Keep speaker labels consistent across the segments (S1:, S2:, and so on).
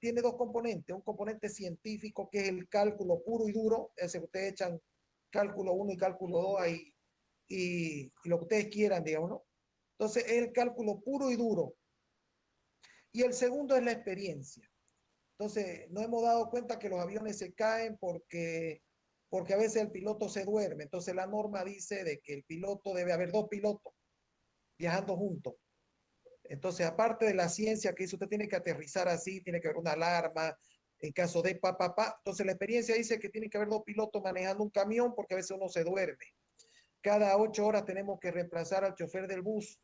S1: tiene dos componentes, un componente científico que es el cálculo puro y duro, ese que ustedes echan cálculo 1 y cálculo 2 ahí, y lo que ustedes quieran, digamos, ¿no? Entonces es el cálculo puro y duro. Y el segundo es la experiencia. Entonces, nos hemos dado cuenta que los aviones se caen porque a veces el piloto se duerme. Entonces, la norma dice de que el piloto debe haber dos pilotos viajando juntos. Entonces, aparte de la ciencia que dice, usted tiene que aterrizar así, tiene que haber una alarma en caso de pa. Entonces, la experiencia dice que tiene que haber dos pilotos manejando un camión porque a veces uno se duerme. Cada 8 horas tenemos que reemplazar al chofer del bus.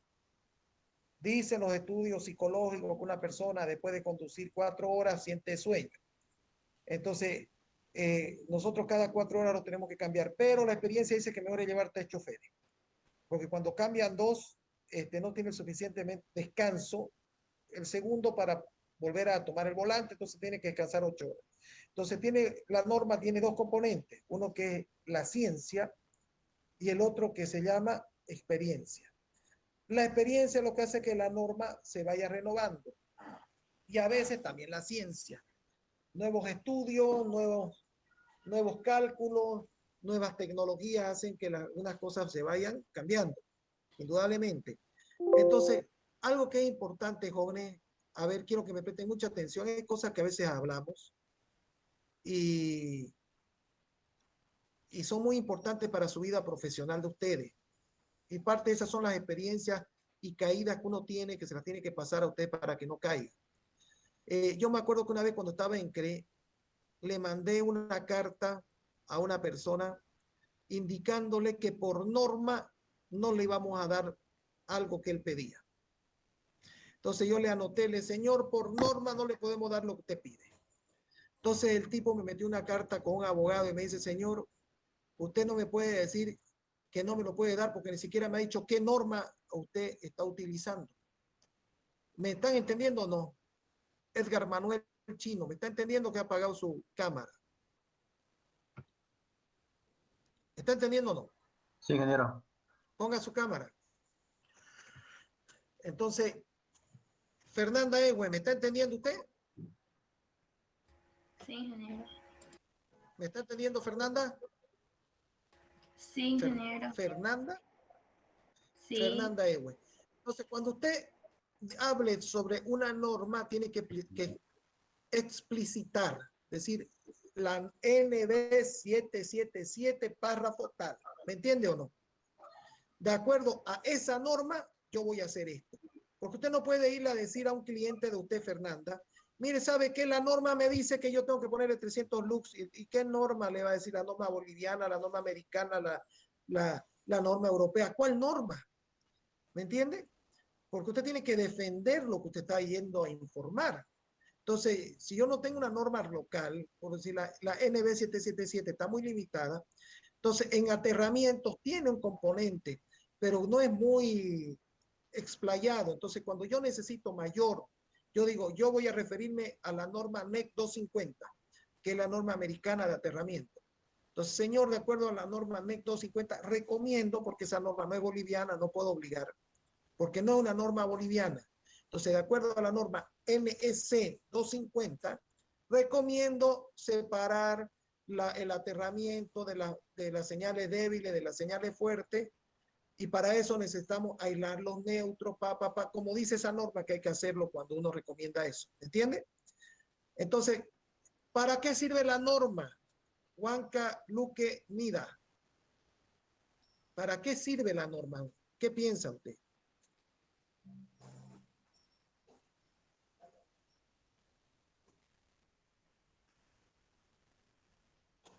S1: Dicen los estudios psicológicos que una persona después de conducir 4 horas siente sueño. Entonces, nosotros cada 4 horas lo tenemos que cambiar, pero la experiencia dice que mejor es llevar 3 choferes, porque cuando cambian dos, no tiene suficientemente descanso el segundo para volver a tomar el volante, entonces tiene que descansar 8 horas. Entonces, la norma tiene dos componentes, uno que es la ciencia y el otro que se llama experiencia. La experiencia es lo que hace que la norma se vaya renovando y a veces también la ciencia. Nuevos estudios, nuevos cálculos, nuevas tecnologías hacen que unas cosas se vayan cambiando, indudablemente. Entonces, algo que es importante, jóvenes, a ver, quiero que me presten mucha atención, hay cosas que a veces hablamos y, y son muy importantes para su vida profesional de ustedes. Y parte de esas son las experiencias y caídas que uno tiene, que se las tiene que pasar a usted para que no caiga. Yo me acuerdo que una vez cuando estaba en CRE, le mandé una carta a una persona indicándole que por norma no le íbamos a dar algo que él pedía. Entonces yo le anoté, le señor, por norma no le podemos dar lo que usted pide. Entonces el tipo me metió una carta con un abogado y me dice, señor, usted no me puede decir que no me lo puede dar porque ni siquiera me ha dicho qué norma usted está utilizando. ¿Me están entendiendo o no? Edgar Manuel Chino, ¿me está entendiendo que ha apagado su cámara? ¿Está entendiendo o no?
S2: Sí, ingeniero.
S1: Ponga su cámara. Entonces, Fernanda Ewe, ¿me está entendiendo usted?
S3: Sí, ingeniero.
S1: ¿Me está entendiendo Fernanda?
S3: Sí, ingeniero.
S1: Fernanda,
S3: Sí,
S1: Fernanda Ewe. Entonces, cuando usted hable sobre una norma, tiene que explicitar, es decir, la NB 777 párrafo tal. ¿Me entiende o no? De acuerdo a esa norma, yo voy a hacer esto. Porque usted no puede ir a decir a un cliente de usted, Fernanda, mire, ¿sabe qué? La norma me dice que yo tengo que ponerle 300 lux. ¿Y qué norma le va a decir? La norma boliviana, la norma americana, la norma europea. ¿Cuál norma? ¿Me entiende? Porque usted tiene que defender lo que usted está yendo a informar. Entonces, si yo no tengo una norma local, por decir la NB 777 está muy limitada, entonces en aterramientos tiene un componente, pero no es muy explayado. Entonces, cuando yo necesito mayor, yo digo, yo voy a referirme a la norma NEC 250, que es la norma americana de aterramiento. Entonces, señor, de acuerdo a la norma NEC 250, recomiendo, porque esa norma no es boliviana, no puedo obligar, porque no es una norma boliviana. Entonces, de acuerdo a la norma NEC 250, recomiendo separar el aterramiento de las señales débiles, de las señales fuertes, y para eso necesitamos aislar los neutros, como dice esa norma que hay que hacerlo cuando uno recomienda eso. ¿Entiende? Entonces, ¿para qué sirve la norma? Huanca Luque Nida. ¿Para qué sirve la norma? ¿Qué piensa usted?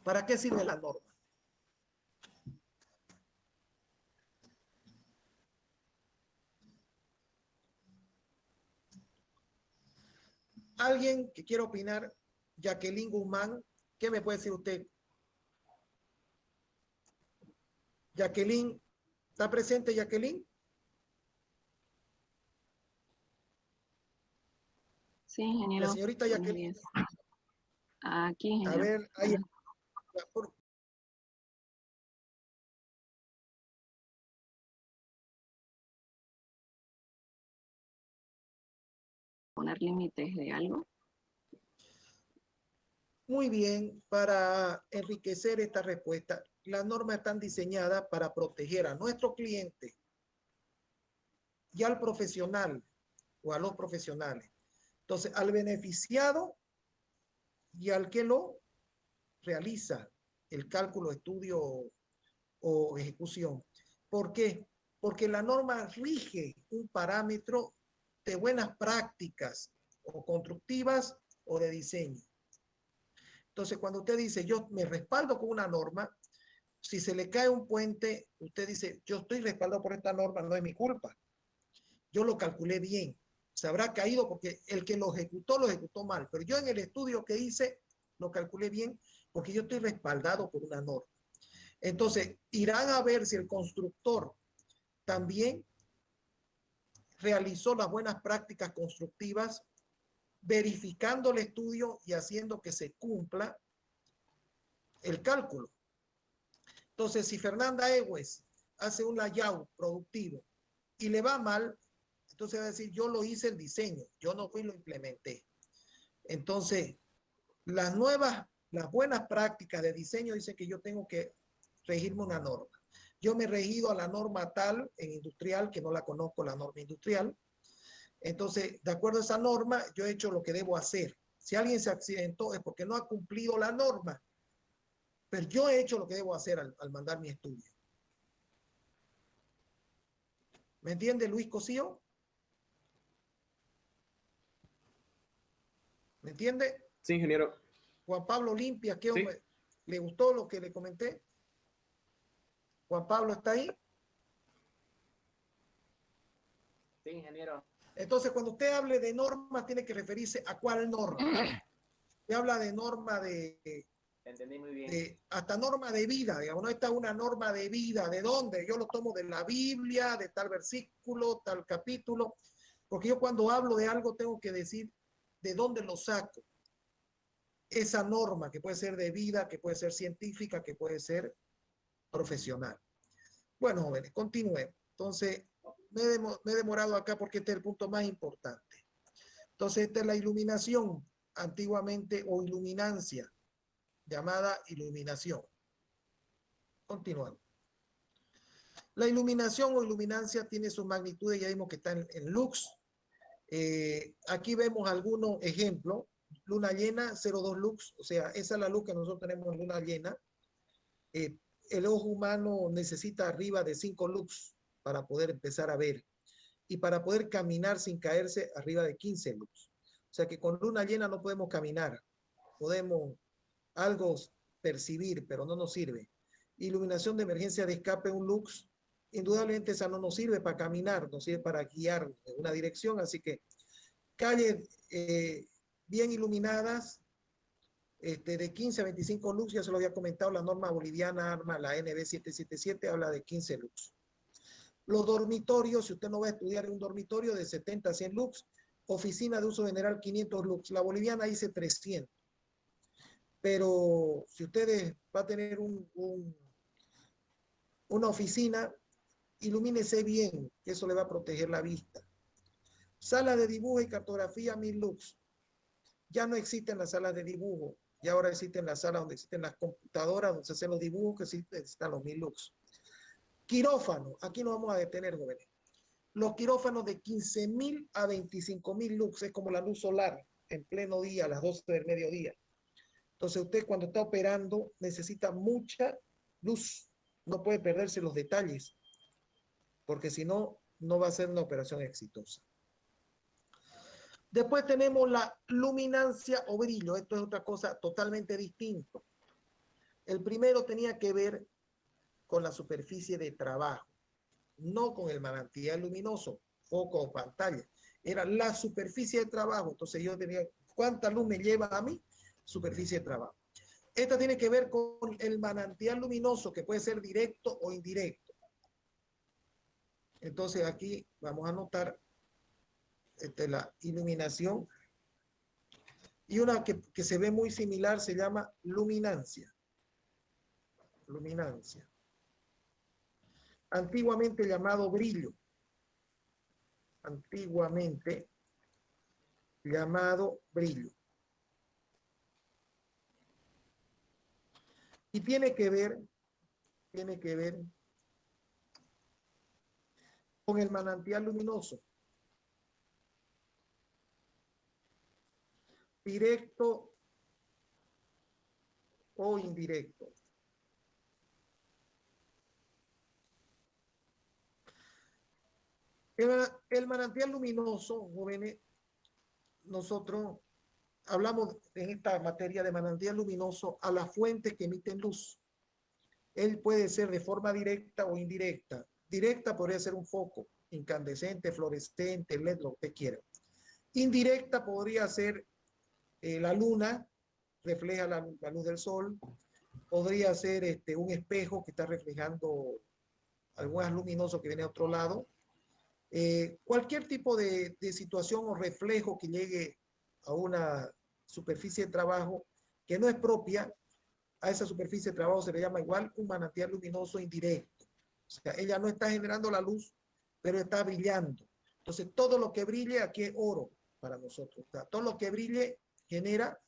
S1: ¿Para qué sirve la norma? ¿Alguien que quiera opinar? Jacqueline Guzmán, ¿qué me puede decir usted? Jacqueline, ¿está presente Jacqueline?
S4: Sí,
S1: La
S4: ingeniero.
S1: señorita
S4: Buenos
S1: Jacqueline.
S4: días. Aquí,
S1: A
S4: ingeniero.
S1: ver, ahí, por,
S4: Poner límites de algo.
S1: Muy bien, para enriquecer esta respuesta, las normas están diseñadas para proteger a nuestro cliente y al profesional o a los profesionales. Entonces, al beneficiado y al que lo realiza el cálculo, estudio o ejecución. ¿Por qué? Porque la norma rige un parámetro de buenas prácticas o constructivas o de diseño. Entonces, cuando usted dice, yo me respaldo con una norma, si se le cae un puente, usted dice, yo estoy respaldado por esta norma, no es mi culpa. Yo lo calculé bien. Se habrá caído porque el que lo ejecutó mal. Pero yo en el estudio que hice, lo calculé bien porque yo estoy respaldado por una norma. Entonces, irán a ver si el constructor también realizó las buenas prácticas constructivas, verificando el estudio y haciendo que se cumpla el cálculo. Entonces, si Fernanda Ewes hace un layout productivo y le va mal, entonces va a decir, yo lo hice el diseño, yo no fui y lo implementé. Entonces, las buenas prácticas de diseño dicen que yo tengo que regirme una norma. Yo me he regido a la norma tal en industrial, que no la conozco, la norma industrial. Entonces, de acuerdo a esa norma, yo he hecho lo que debo hacer. Si alguien se accidentó es porque no ha cumplido la norma, pero yo he hecho lo que debo hacer al mandar mi estudio. ¿Me entiende, Luis Cosío? ¿Me entiende?
S2: Sí, ingeniero.
S1: Juan Pablo Limpia, ¿qué
S2: Sí.
S1: le gustó lo que le comenté? Juan Pablo, ¿está ahí?
S2: Sí, ingeniero.
S1: Entonces, cuando usted hable de normas, tiene que referirse a cuál norma. Se habla de norma
S2: Entendí muy bien.
S1: hasta norma de vida, digamos, no está una norma de vida, ¿de dónde? Yo lo tomo de la Biblia, de tal versículo, tal capítulo, porque yo cuando hablo de algo tengo que decir de dónde lo saco. Esa norma que puede ser de vida, que puede ser científica, que puede ser profesional. Bueno, jóvenes, continúe. Entonces, me he demorado acá porque este es el punto más importante. Entonces, esta es la iluminación, antiguamente, o iluminancia, llamada iluminación. Continuamos. La iluminación o iluminancia tiene sus magnitudes, ya vimos que está en lux. Aquí vemos algunos ejemplos. Luna llena, 0,2 lux, o sea, esa es la luz que nosotros tenemos en luna llena. El ojo humano necesita arriba de 5 lux para poder empezar a ver y para poder caminar sin caerse arriba de 15 lux. O sea que con luna llena no podemos caminar, podemos algo percibir, pero no nos sirve. Iluminación de emergencia de escape, un lux, indudablemente esa no nos sirve para caminar, nos sirve para guiar en una dirección, así que calles bien iluminadas, de 15 a 25 lux, ya se lo había comentado, la norma boliviana, la NB 777, habla de 15 lux. Los dormitorios, si usted no va a estudiar en un dormitorio, de 70 a 100 lux, oficina de uso general 500 lux, la boliviana dice 300. Pero si usted va a tener una oficina, ilumínese bien, que eso le va a proteger la vista. Sala de dibujo y cartografía 1000 lux. Ya no existen las salas de dibujo, y ahora existen las salas donde existen las computadoras, donde se hacen los dibujos, que están los 1000 lux. Quirófano, aquí nos vamos a detener, jóvenes. Los quirófanos de 15.000 a 25.000 lux, es como la luz solar en pleno día, a las 12 del mediodía. Entonces usted cuando está operando necesita mucha luz, no puede perderse los detalles, porque si no, no va a ser una operación exitosa. Después tenemos la luminancia o brillo, esto es otra cosa totalmente distinta. El primero tenía que ver con la superficie de trabajo, no con el manantial luminoso, foco o pantalla. Era la superficie de trabajo. Entonces yo tenía, ¿cuánta luz me lleva a mí? Superficie de trabajo. Esta tiene que ver con el manantial luminoso, que puede ser directo o indirecto. Entonces aquí vamos a anotar la iluminación. Y una que se ve muy similar se llama luminancia. Luminancia. Antiguamente llamado brillo. Antiguamente llamado brillo. Y tiene que ver con el manantial luminoso. Directo o indirecto. El manantial luminoso, jóvenes, nosotros hablamos en esta materia de manantial luminoso a las fuentes que emiten luz. Él puede ser de forma directa o indirecta. Directa podría ser un foco incandescente, fluorescente, LED, lo que quiera. Indirecta podría ser la luna, refleja la luz del sol. Podría ser un espejo que está reflejando algún haz luminoso que viene a otro lado. Cualquier tipo de situación o reflejo que llegue a una superficie de trabajo que no es propia, a esa superficie de trabajo se le llama igual un manantial luminoso indirecto. O sea, ella no está generando la luz, pero está brillando. Entonces, todo lo que brille aquí es oro para nosotros. O sea, todo lo que brille genera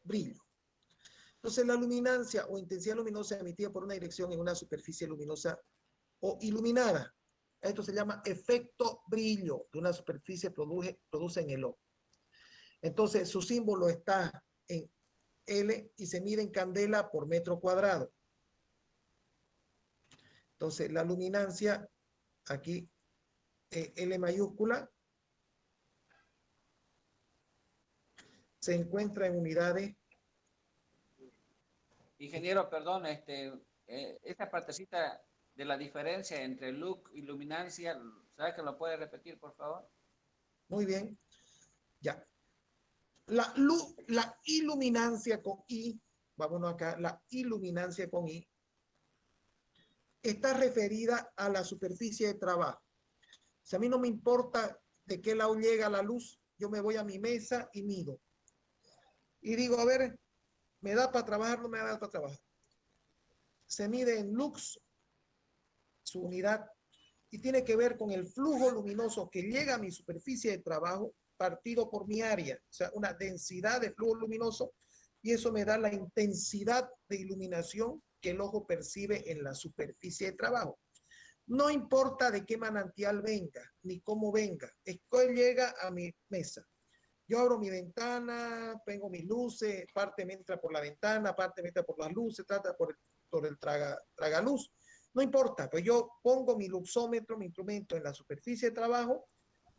S1: brillo. Entonces, la luminancia o intensidad luminosa emitida por una dirección en una superficie luminosa o iluminada. Esto se llama efecto brillo que una superficie produce en el ojo. Entonces, su símbolo está en L y se mide en candela por metro cuadrado. Entonces, la luminancia, aquí, L mayúscula, se encuentra en unidades.
S5: Ingeniero, perdón, esta partecita de la diferencia entre luz y luminancia, ¿sabes que lo puede repetir, por favor?
S1: Muy bien, ya. La iluminancia con I, vámonos acá, la iluminancia con I, está referida a la superficie de trabajo. Si a mí no me importa de qué lado llega la luz, yo me voy a mi mesa y mido. Y digo, a ver, ¿me da para trabajar o no me da para trabajar? Se mide en lux, su unidad, y tiene que ver con el flujo luminoso que llega a mi superficie de trabajo partido por mi área, o sea, una densidad de flujo luminoso, y eso me da la intensidad de iluminación que el ojo percibe en la superficie de trabajo. No importa de qué manantial venga, ni cómo venga, es que llega a mi mesa. Yo abro mi ventana, tengo mis luces, parte me entra por la ventana, parte me entra por las luces, trata por el tragaluz. No importa, pues yo pongo mi luxómetro, mi instrumento en la superficie de trabajo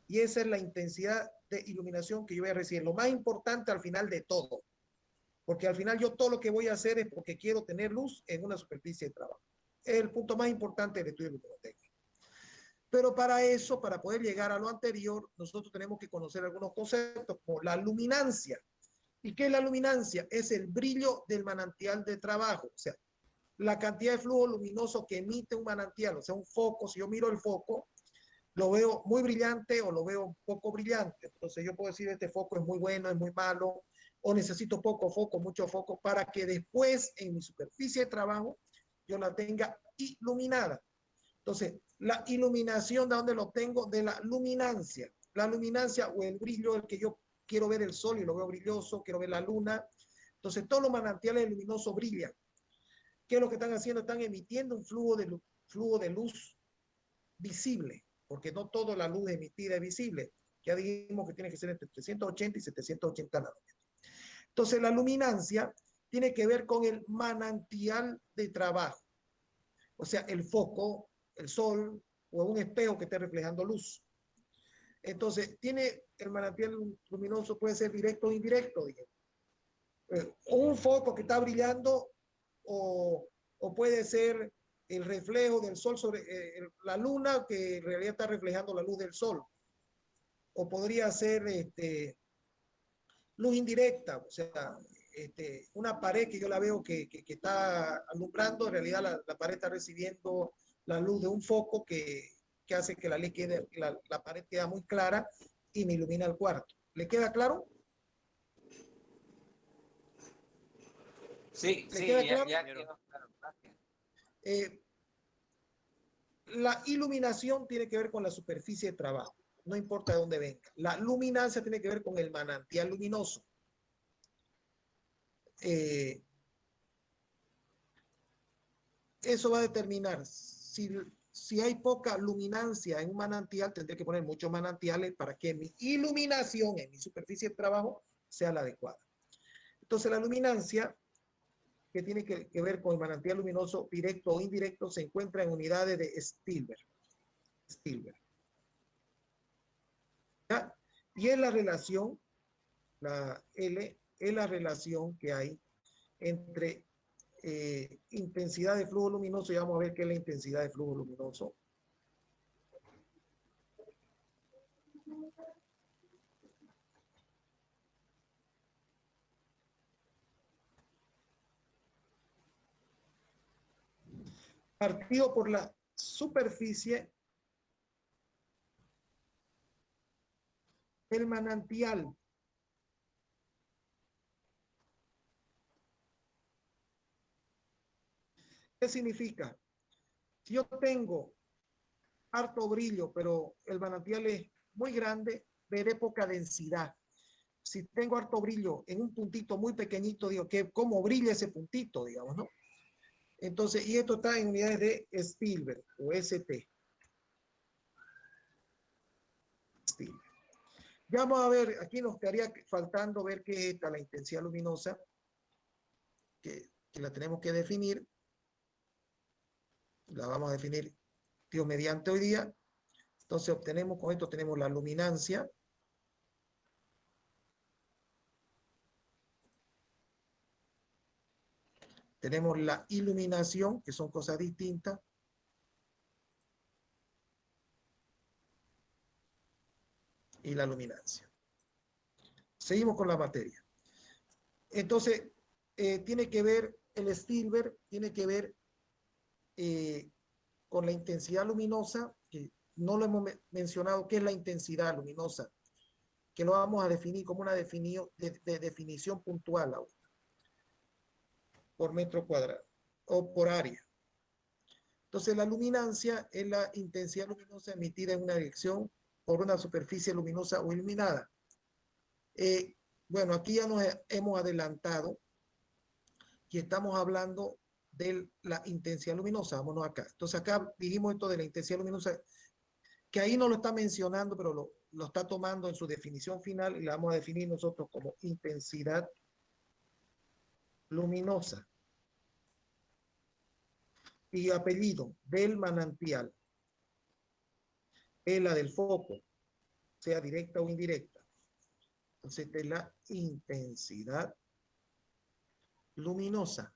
S1: y esa es la intensidad de iluminación que yo voy a recibir. Lo más importante al final de todo, porque al final yo todo lo que voy a hacer es porque quiero tener luz en una superficie de trabajo. Es el punto más importante del estudio de luminotécnica. Pero para eso, para poder llegar a lo anterior, nosotros tenemos que conocer algunos conceptos como la luminancia. ¿Y qué es la luminancia? Es el brillo del manantial de trabajo. O sea, la cantidad de flujo luminoso que emite un manantial, o sea, un foco. Si yo miro el foco, lo veo muy brillante o lo veo un poco brillante. Entonces yo puedo decir, este foco es muy bueno, es muy malo, o necesito poco foco, mucho foco, para que después en mi superficie de trabajo yo la tenga iluminada. Entonces, la iluminación, ¿de dónde lo tengo? De la luminancia. La luminancia o el brillo, el que yo quiero ver el sol y lo veo brilloso, quiero ver la luna. Entonces, todos los manantiales luminosos brillan. ¿Qué es lo que están haciendo? Están emitiendo un flujo de luz visible, porque no toda la luz emitida es visible. Ya dijimos que tiene que ser entre 380 y 780 nanómetros. Entonces, la luminancia tiene que ver con el manantial de trabajo. O sea, el foco, el sol o un espejo que esté reflejando luz. Entonces, tiene el manantial luminoso, puede ser directo o indirecto, digamos. Un foco que está brillando o puede ser el reflejo del sol sobre la luna que en realidad está reflejando la luz del sol. O podría ser luz indirecta, o sea, una pared que yo la veo que está alumbrando, en realidad la pared está recibiendo la luz de un foco que hace que la pared queda muy clara y me ilumina el cuarto. ¿Le queda claro?
S5: Sí,
S1: ¿Le
S5: sí,
S1: queda claro?
S5: ya quedó claro.
S1: La iluminación tiene que ver con la superficie de trabajo, no importa de dónde venga. La luminancia tiene que ver con el manantial luminoso. eso va a determinar si hay poca luminancia en un manantial, tendré que poner muchos manantiales para que mi iluminación en mi superficie de trabajo sea la adecuada. Entonces, la luminancia que tiene que ver con el manantial luminoso directo o indirecto se encuentra en unidades de Stilbert. ¿Ya? Y es la relación, la L, es la relación que hay entre intensidad de flujo luminoso, y vamos a ver qué es la intensidad de flujo luminoso. Partido por la superficie del manantial. ¿Qué significa? Si yo tengo harto brillo, pero el manantial es muy grande, veré poca densidad. Si tengo harto brillo en un puntito muy pequeñito, digo, que cómo brilla ese puntito, digamos, ¿no? Entonces, y esto está en unidades de Stilbert o ST. Stilbert. Ya vamos a ver, aquí nos estaría faltando ver qué es esta, la intensidad luminosa, que la tenemos que definir. La vamos a definir, Dios mediante, hoy día. Entonces obtenemos, con esto tenemos la luminancia. Tenemos la iluminación, que son cosas distintas. Y la luminancia. Seguimos con la materia. Entonces, tiene que ver, el Stilbert tiene que ver con la intensidad luminosa, que no lo hemos mencionado, ¿qué es la intensidad luminosa? Que lo vamos a definir como una definición puntual ahora, por metro cuadrado o por área. Entonces, la luminancia es la intensidad luminosa emitida en una dirección por una superficie luminosa o iluminada. Bueno, aquí ya nos hemos adelantado y estamos hablando de la intensidad luminosa. Vámonos acá. Entonces, acá dijimos esto de la intensidad luminosa, que ahí no lo está mencionando, pero lo está tomando en su definición final y la vamos a definir nosotros como intensidad luminosa. Y apellido del manantial es la del foco, sea directa o indirecta. Entonces, esta es la intensidad luminosa.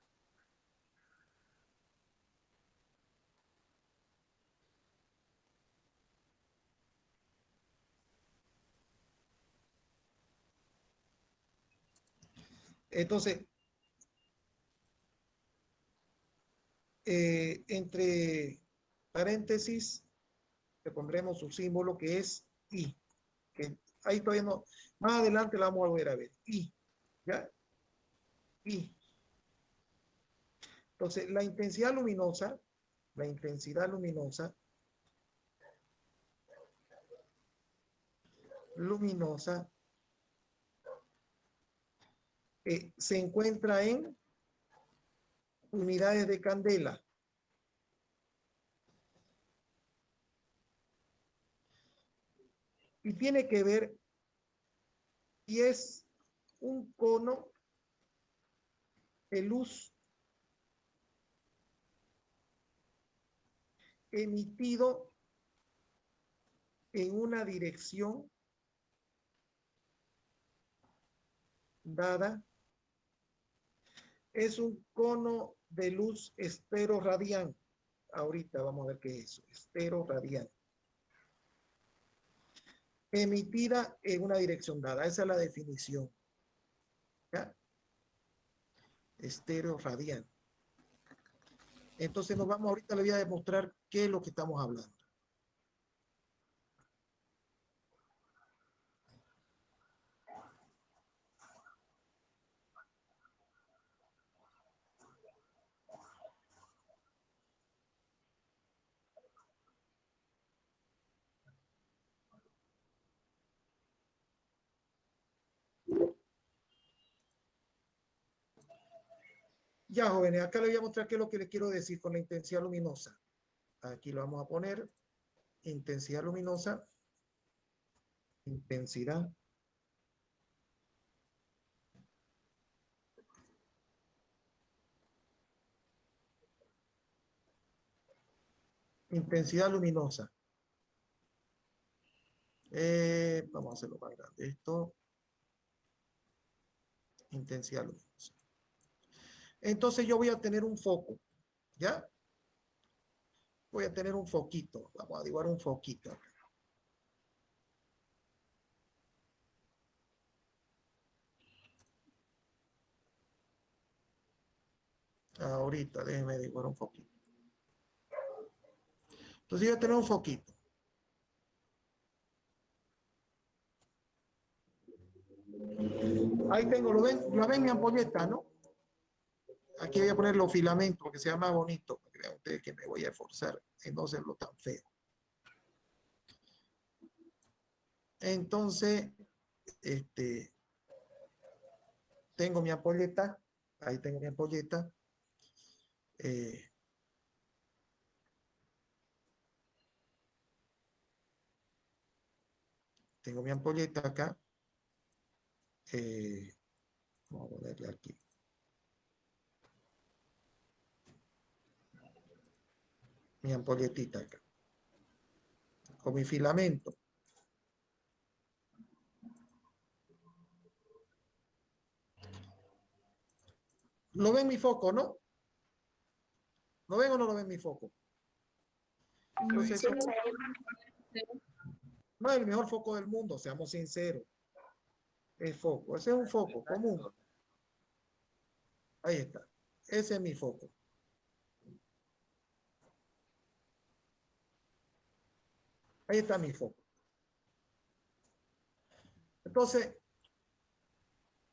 S1: Entonces, entre paréntesis, le pondremos su símbolo que es I. Que ahí todavía no, más adelante la vamos a volver a ver. I, ¿ya? I. Entonces, la intensidad luminosa se encuentra en unidades de candela. Y tiene que ver, y es un cono de luz emitido en una dirección dada. Es un cono de luz esteroradián. Ahorita vamos a ver qué es eso, esteroradián. Emitida en una dirección dada. Esa es la definición. ¿Ya? Esteroradián. Entonces ahorita le voy a demostrar qué es lo que estamos hablando. Ya, jóvenes, acá les voy a mostrar qué es lo que les quiero decir con la intensidad luminosa. Aquí lo vamos a poner. Intensidad luminosa. Intensidad. Intensidad luminosa. Vamos a hacerlo más grande. Esto. Intensidad luminosa. Entonces yo voy a tener un foco. ¿Ya? Voy a tener un foquito. Vamos a dibujar un foquito. Ahorita, déjenme dibujar un foquito. Entonces yo voy a tener un foquito. Ahí tengo, ¿lo ven? ¿La ven mi ampolleta, no? Aquí voy a poner los filamentos porque sea más bonito. Para que vean ustedes que me voy a esforzar en no hacerlo tan feo. Entonces, tengo mi ampolleta. Ahí tengo mi ampolleta. Tengo mi ampolleta acá. Vamos a ponerle aquí. Mi ampolletita acá. Con mi filamento. ¿Lo ven mi foco, no? ¿Lo ven o no lo ven mi foco? Entonces, no es el mejor foco del mundo, seamos sinceros. El foco, ese es un foco común. Ahí está. Ese es mi foco. Ahí está mi foco. Entonces,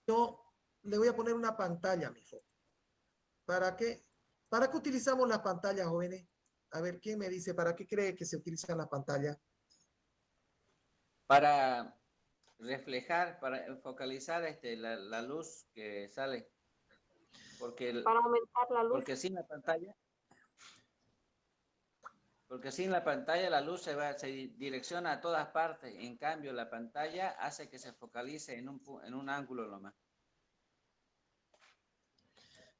S1: yo le voy a poner una pantalla a mi foco. ¿Para qué? ¿Para qué utilizamos las pantallas, jóvenes? A ver, ¿quién me dice para qué cree que se utilizan las pantallas?
S5: Para reflejar, para focalizar la luz que sale.
S6: Para aumentar la luz.
S5: Porque sin la pantalla la luz se direcciona a todas partes. En cambio, la pantalla hace que se focalice en un ángulo nomás.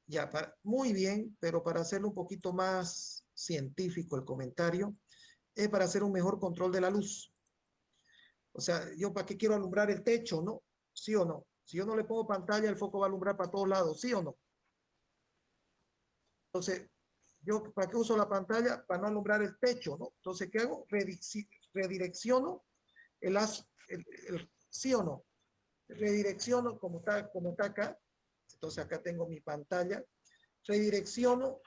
S1: Ya, muy bien, pero para hacerlo un poquito más científico el comentario, es para hacer un mejor control de la luz. O sea, ¿yo para qué quiero alumbrar el techo, no? ¿Sí o no? Si yo no le pongo pantalla, el foco va a alumbrar para todos lados, ¿sí o no? Entonces, ¿yo para qué uso la pantalla? Para no alumbrar el techo, ¿no? Entonces, ¿qué hago? Redirecciono ¿sí o no? Redirecciono como está acá. Entonces, acá tengo mi pantalla. Redirecciono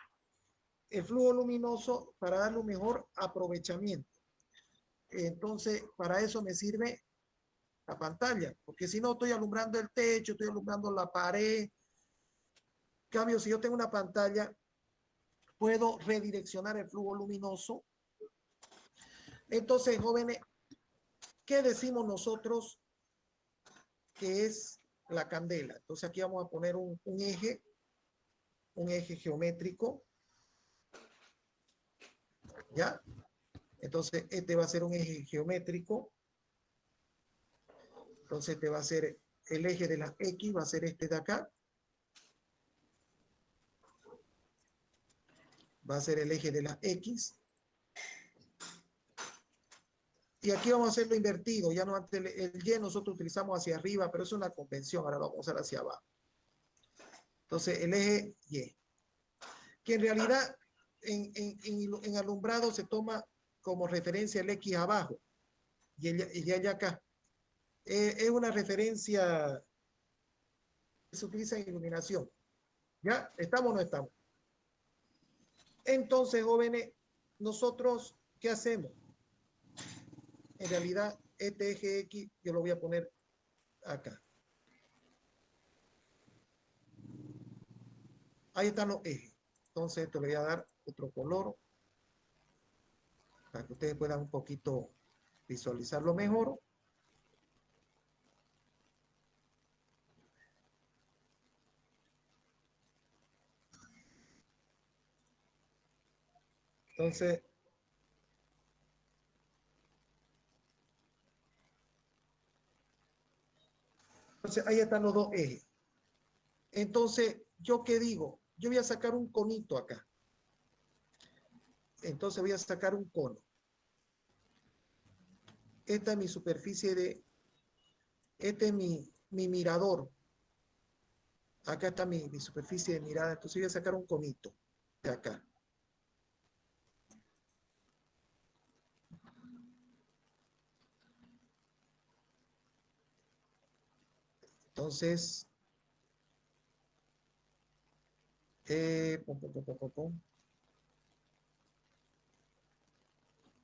S1: el flujo luminoso para darle un mejor aprovechamiento. Entonces, para eso me sirve la pantalla, porque si no estoy alumbrando el techo, estoy alumbrando la pared. En cambio, si yo tengo una pantalla, puedo redireccionar el flujo luminoso. Entonces, jóvenes, ¿qué decimos nosotros que es la candela? Entonces, aquí vamos a poner un eje geométrico. ¿Ya? Entonces, este va a ser un eje geométrico. Entonces, este va a ser el eje de la X, va a ser este de acá. Va a ser el eje de la X. Y aquí vamos a hacerlo invertido. Ya no antes el Y nosotros utilizamos hacia arriba, pero es una convención. Ahora lo vamos a usar hacia abajo. Entonces, el eje Y. Que en realidad en alumbrado se toma como referencia el X abajo y el Y allá acá. Es una referencia que se utiliza en iluminación. ¿Ya? ¿Estamos o no estamos? Entonces, jóvenes, nosotros, ¿qué hacemos? En realidad, este eje X yo lo voy a poner acá. Ahí están los ejes. Entonces, esto le voy a dar otro color para que ustedes puedan un poquito visualizarlo mejor. Entonces, ahí están los dos ejes. Entonces, ¿yo qué digo? Yo voy a sacar un conito acá. Entonces voy a sacar un cono. Esta es mi superficie de... Este es mi mirador. Acá está mi superficie de mirada. Entonces voy a sacar un conito de acá. Entonces,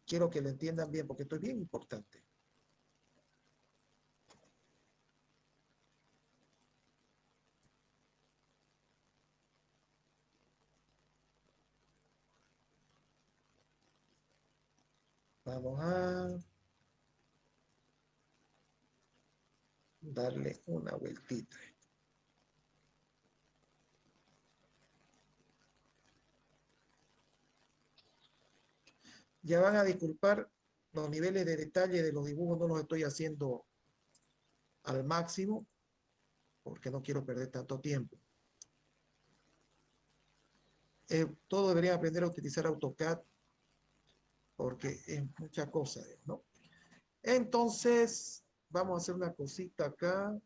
S1: quiero que lo entiendan bien porque esto es bien importante. Vamos a darle una vueltita. Ya van a disculpar los niveles de detalle de los dibujos, no los estoy haciendo al máximo porque no quiero perder tanto tiempo. Todos deberían aprender a utilizar AutoCAD porque es mucha cosa, ¿no? Entonces, vamos a hacer una cosita acá.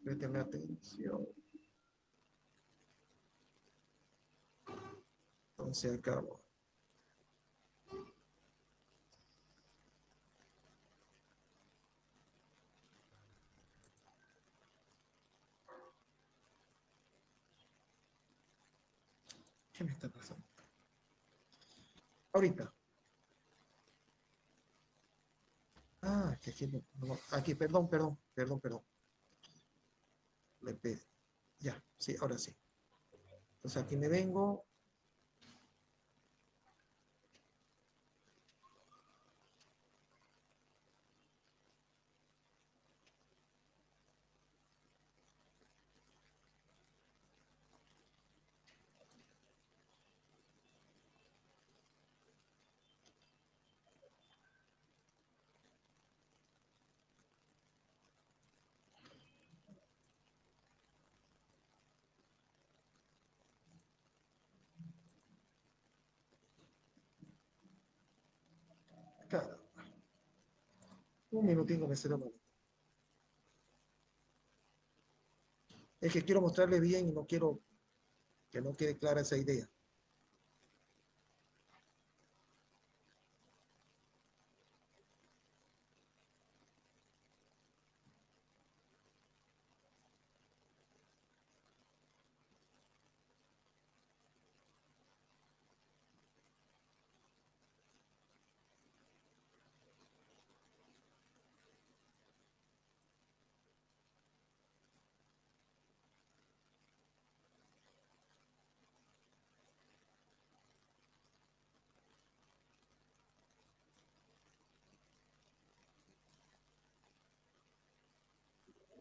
S1: Presten atención. Entonces, acá vamos. ¿Qué me está pasando? Ahorita. Ah, que aquí, aquí, perdón. Ya, sí, ahora sí. Entonces aquí me vengo. Claro. Un minutito me será mal. Es que quiero mostrarle bien y no quiero que no quede clara esa idea.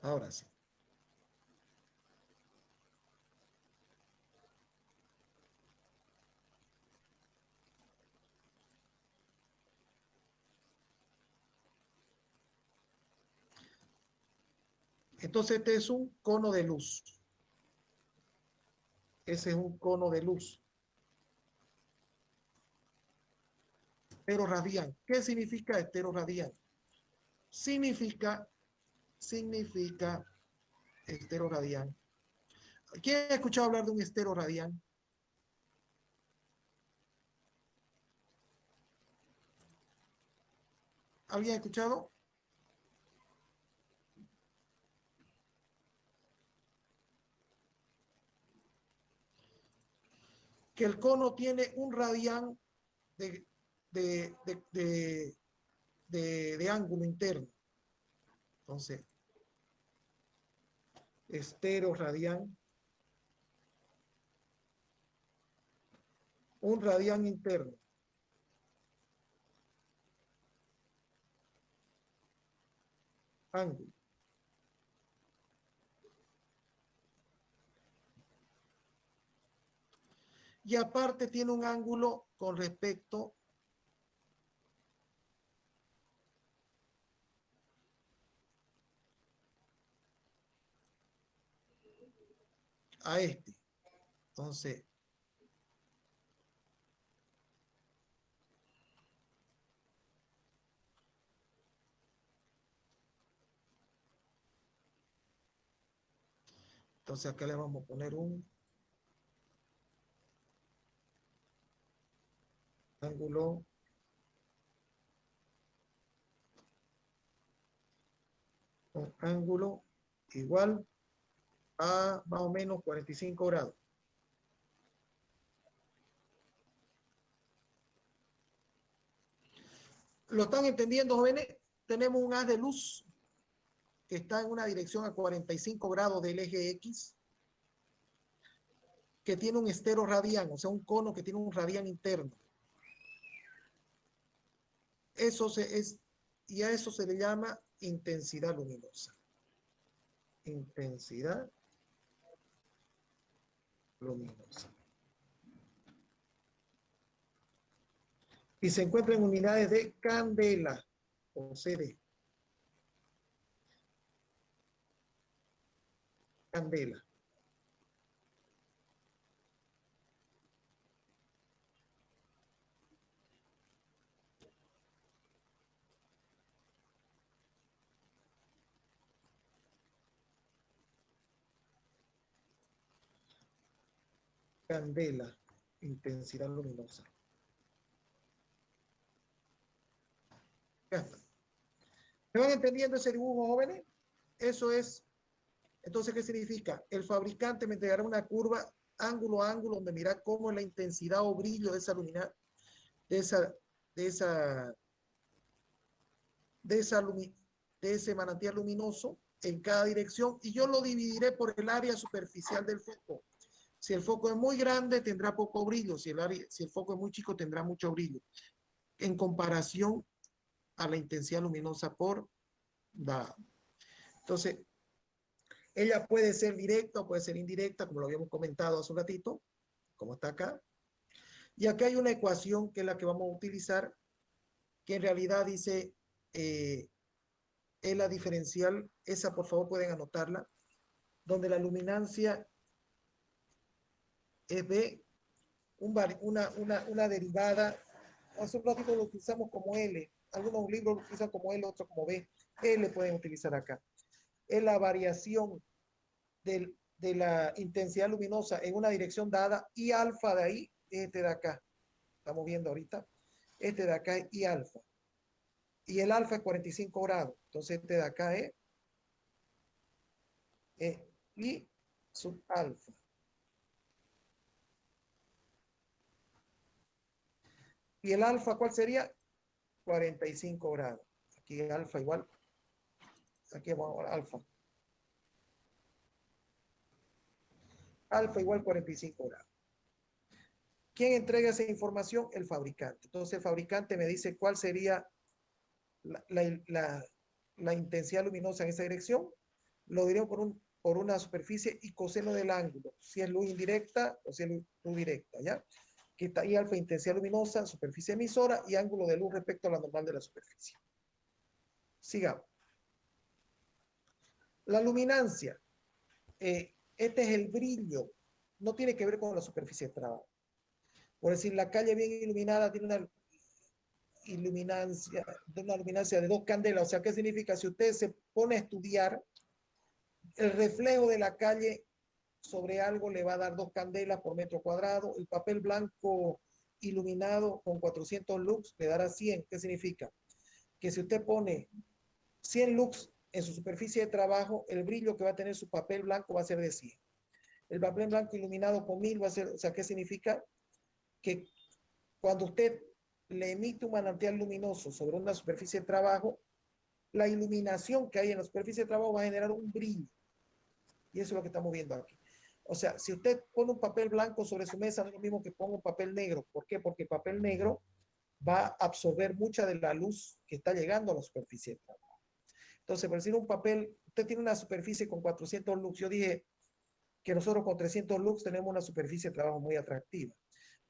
S1: Ahora sí. Entonces este es un cono de luz. Ese es un cono de luz. Esteroradián. ¿Qué significa esteroradián? Significa esteroradián. ¿Quién ha escuchado hablar de un esteroradián? ¿Alguien ha escuchado? Que el cono tiene un radián de ángulo interno. Entonces, esteroradián. Un radián interno. Ángulo. y aparte tiene un ángulo con respecto a este. Entonces, acá le vamos a poner un ángulo igual a más o menos 45 grados. ¿Lo están entendiendo, jóvenes? Tenemos un haz de luz que está en una dirección a 45 grados del eje X, que tiene un estero radián, o sea, un cono que tiene un radián interno. Y a eso se le llama intensidad luminosa. Intensidad luminosa. Y se encuentra en unidades de candela o CD. Candela. Candela, intensidad luminosa. Ya está. ¿Me van entendiendo ese dibujo, jóvenes? Eso es. Entonces, ¿qué significa? El fabricante me entregará una curva ángulo a ángulo donde mira cómo es la intensidad o brillo de esa luminaria, de ese manantial luminoso en cada dirección, y yo lo dividiré por el área superficial del foco. Si el foco es muy grande, tendrá poco brillo. Si el foco es muy chico, tendrá mucho brillo. En comparación a la intensidad luminosa por dada. Entonces, ella puede ser directa o puede ser indirecta, como lo habíamos comentado hace un ratito, como está acá. Y acá hay una ecuación que es la que vamos a utilizar, que en realidad dice, es la diferencial, esa por favor pueden anotarla, donde la luminancia es B, una derivada. Hace un ratito lo utilizamos como L, algunos libros lo utilizan como L, otros como B. L pueden utilizar acá. Es la variación de la intensidad luminosa en una dirección dada, y alfa de ahí, este de acá, estamos viendo ahorita, este de acá es I alfa, y el alfa es 45 grados, entonces este de acá es I sub alfa. ¿Y el alfa cuál sería? 45 grados. Aquí alfa igual, aquí vamos a alfa. Alfa igual 45 grados. ¿Quién entrega esa información? El fabricante. Entonces el fabricante me dice cuál sería la intensidad luminosa en esa dirección. Lo diré por una superficie y coseno del ángulo, si es luz indirecta o si es luz directa, ¿ya? Que está ahí alfa, intensidad luminosa, superficie emisora, y ángulo de luz respecto a la normal de la superficie. Sigamos. La luminancia. Este es el brillo. No tiene que ver con la superficie de trabajo. Por decir, la calle bien iluminada tiene una luminancia de 2 candelas. O sea, ¿qué significa? Si usted se pone a estudiar, el reflejo de la calle sobre algo le va a dar 2 candelas por metro cuadrado. El papel blanco iluminado con 400 lux le dará 100. ¿Qué significa? Que si usted pone 100 lux en su superficie de trabajo, el brillo que va a tener su papel blanco va a ser de 100. El papel blanco iluminado con 1000 va a ser, o sea, ¿qué significa? Que cuando usted le emite un manantial luminoso sobre una superficie de trabajo, la iluminación que hay en la superficie de trabajo va a generar un brillo. Y eso es lo que estamos viendo aquí. O sea, si usted pone un papel blanco sobre su mesa, no es lo mismo que ponga un papel negro. ¿Por qué? Porque el papel negro va a absorber mucha de la luz que está llegando a la superficie de trabajo. Entonces, por decir un papel, usted tiene una superficie con 400 lux. Yo dije que nosotros con 300 lux tenemos una superficie de trabajo muy atractiva.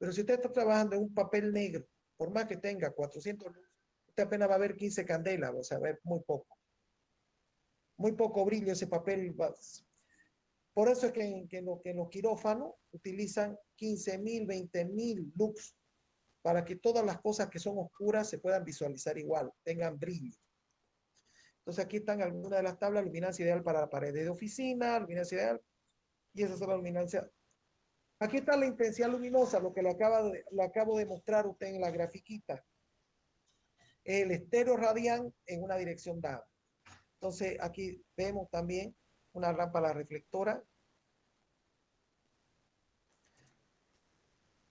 S1: Pero si usted está trabajando en un papel negro, por más que tenga 400 luz, usted apenas va a ver 15 candelas, o sea, va a ver muy poco brillo ese papel. Por eso es que en los quirófanos utilizan 15.000, 20.000 lux para que todas las cosas que son oscuras se puedan visualizar igual, tengan brillo. Entonces aquí están algunas de las tablas: luminancia ideal para la pared de oficina, luminancia ideal, y esa es la luminancia. Aquí está la intensidad luminosa, lo que lo acabo de mostrar usted en la grafiquita. El estéreo radián en una dirección dada. Entonces aquí vemos también una lámpara reflectora.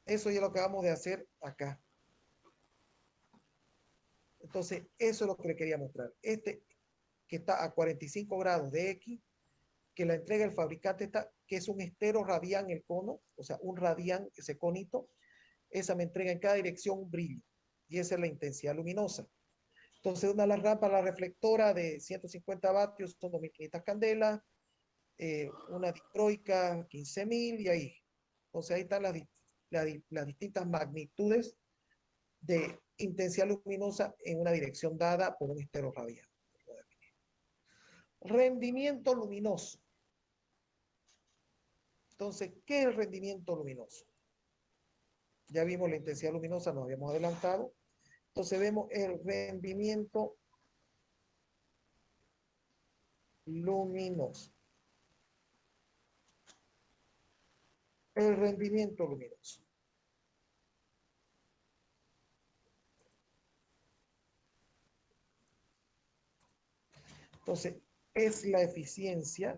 S1: Eso ya lo acabamos de hacer acá. Entonces eso es lo que le quería mostrar. Este que está a 45 grados de X, que la entrega el fabricante, está, que es un estero radián el cono, o sea, un radián, ese conito, esa me entrega en cada dirección un brillo, y esa es la intensidad luminosa. Entonces, una lámpara reflectora de 150 vatios son 2.500 candelas, una ditroica 15.000, y ahí. Entonces, ahí están las distintas magnitudes de intensidad luminosa en una dirección dada por un estero radián. Rendimiento luminoso. Entonces, ¿qué es el rendimiento luminoso? Ya vimos la intensidad luminosa, nos habíamos adelantado. Entonces vemos el rendimiento luminoso. El rendimiento luminoso. Entonces, es la eficiencia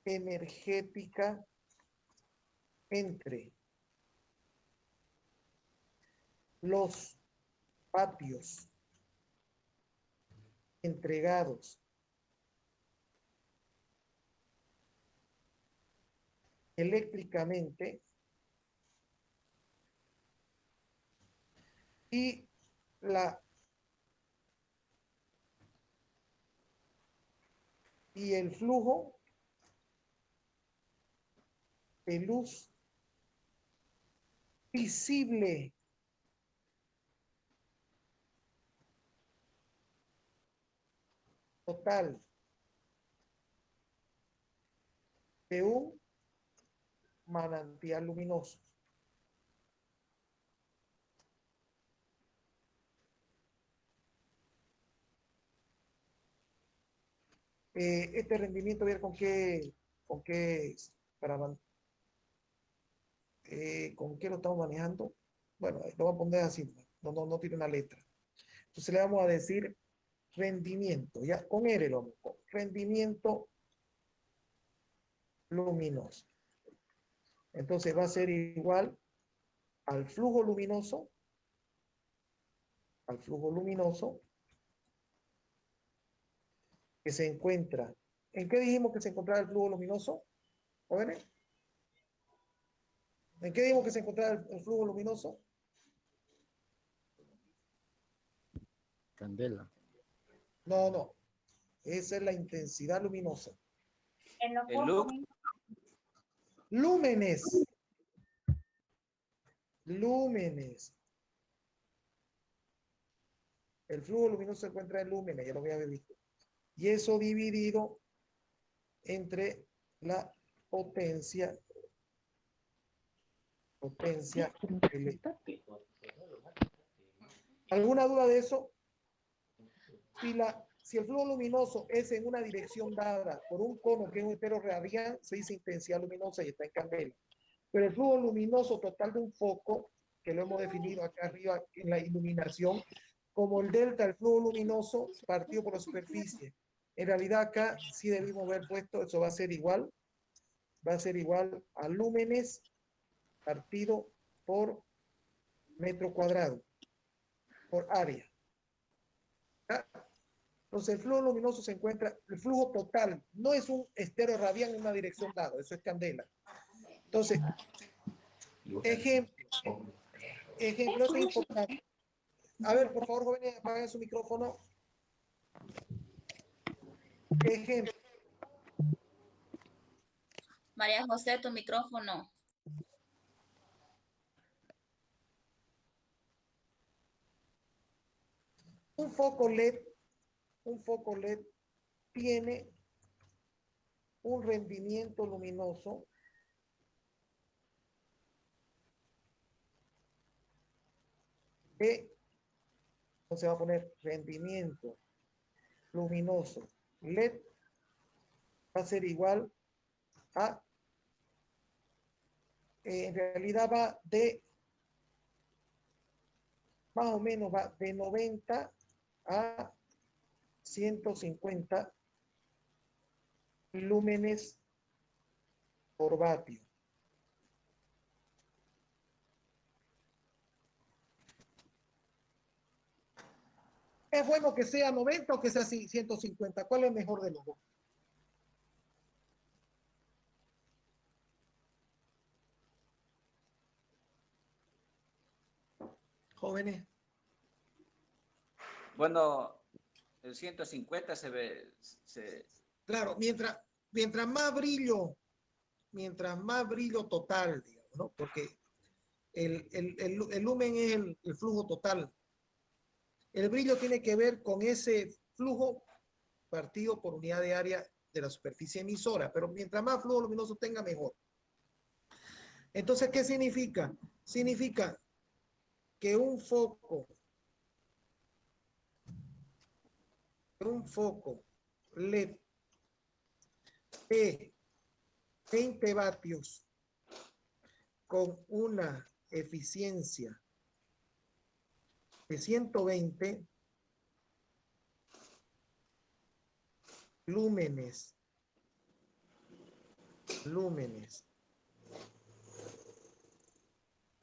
S1: energética entre los vatios entregados eléctricamente y el flujo de luz visible total de un manantial luminoso. Este rendimiento, ver con qué con qué lo estamos manejando. Bueno, lo vamos a poner así, no tiene una letra. Entonces le vamos a decir rendimiento, ya con R lo mismo, rendimiento luminoso. Entonces va a ser igual al flujo luminoso, que se encuentra. ¿En qué dijimos que se encontraba el flujo luminoso? ¿Jóvenes? ¿En qué dijimos que se encontraba el flujo luminoso?
S7: Candela.
S1: No. Esa es la intensidad luminosa.
S5: El lux.
S1: Lúmenes. El flujo luminoso se encuentra en lúmenes, ya lo había visto. Y eso dividido entre la potencia eléctrica. ¿Alguna duda de eso? Si el flujo luminoso es en una dirección dada por un cono que es un estero radián, se dice intensidad luminosa y está en candela. Pero el flujo luminoso total de un foco, que lo hemos definido acá arriba en la iluminación, como el delta del flujo luminoso partido por la superficie. En realidad acá sí debimos haber puesto, eso va a ser igual a lúmenes partido por metro cuadrado, por área. Entonces, el flujo luminoso se encuentra, el flujo total, no es un estero radial en una dirección dada, eso es candela. Entonces, ejemplo, eso es importante. A ver, por favor, jóvenes, apaguen su micrófono. Ejemplo.
S7: María José, tu micrófono.
S1: Un foco LED tiene un rendimiento luminoso que, se va a poner rendimiento luminoso LED va a ser igual a, en realidad va de, más o menos va de 90 a 150 lúmenes por vatio. ¿Es bueno que sea 90 o que sea 150? ¿Cuál es mejor de los dos? Jóvenes.
S5: Bueno, el 150 se ve...
S1: Claro, mientras más brillo total, digamos, ¿no? Porque el lumen es el flujo total. El brillo tiene que ver con ese flujo partido por unidad de área de la superficie emisora, pero mientras más flujo luminoso tenga, mejor. Entonces, ¿qué significa? Significa que un foco LED de 20 vatios con una eficiencia de 120 lúmenes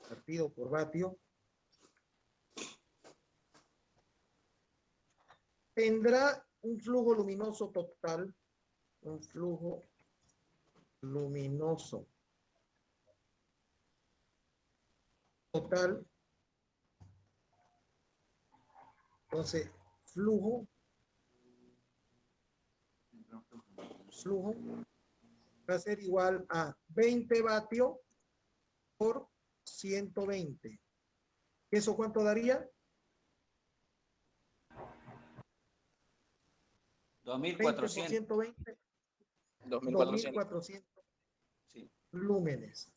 S1: partido por vatio, tendrá un flujo luminoso total, entonces flujo va a ser igual a 20 vatios por 120. ¿Eso cuánto daría?
S5: 2400.
S1: 120. 2400
S5: sí.
S1: lúmenes.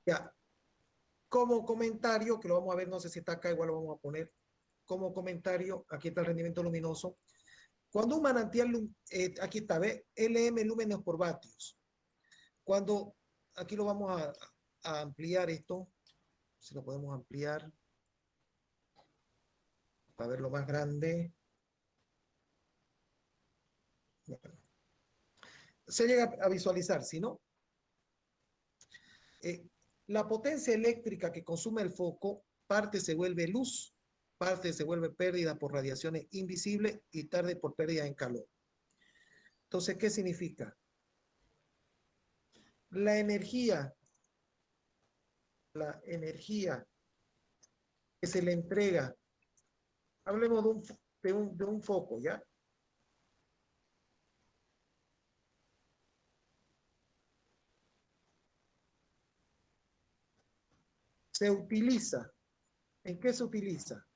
S1: Ya. Como comentario, que lo vamos a ver, no sé si está acá, igual lo vamos a poner. Como comentario, aquí está el rendimiento luminoso. Cuando un manantial, aquí está, ¿ve? LM lúmenes por vatios. Cuando, aquí lo vamos a ampliar esto, si lo podemos ampliar, para verlo más grande. Se llega a visualizar, ¿sí, no? La potencia eléctrica que consume el foco, parte se vuelve luz, parte se vuelve pérdida por radiaciones invisibles y tarde por pérdida en calor. Entonces, ¿qué significa? La energía que se le entrega, hablemos de un foco, ¿ya? Se utiliza. ¿En qué se utiliza?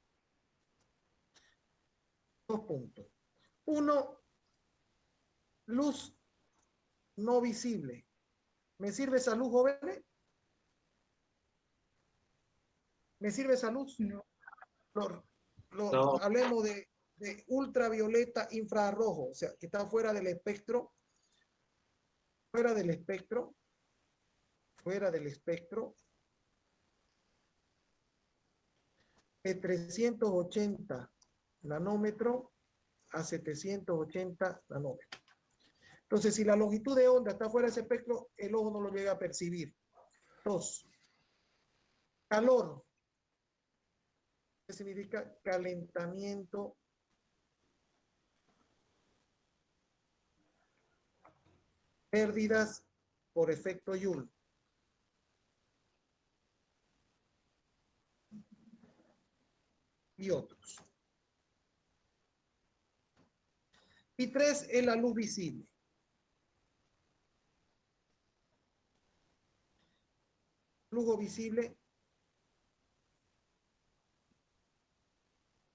S1: 2 puntos. 1, luz no visible. ¿Me sirve esa luz, jóvenes? ¿Me sirve esa luz?
S3: No.
S1: No. Hablemos de ultravioleta infrarrojo, o sea, que está fuera del espectro, de 380 nanómetros a 780 nanómetros. Entonces, si la longitud de onda está fuera de ese espectro, el ojo no lo llega a percibir. 2. Calor. ¿Qué significa calentamiento? Pérdidas por efecto Joule. Y otros. Y 3 es la luz visible. Flujo visible.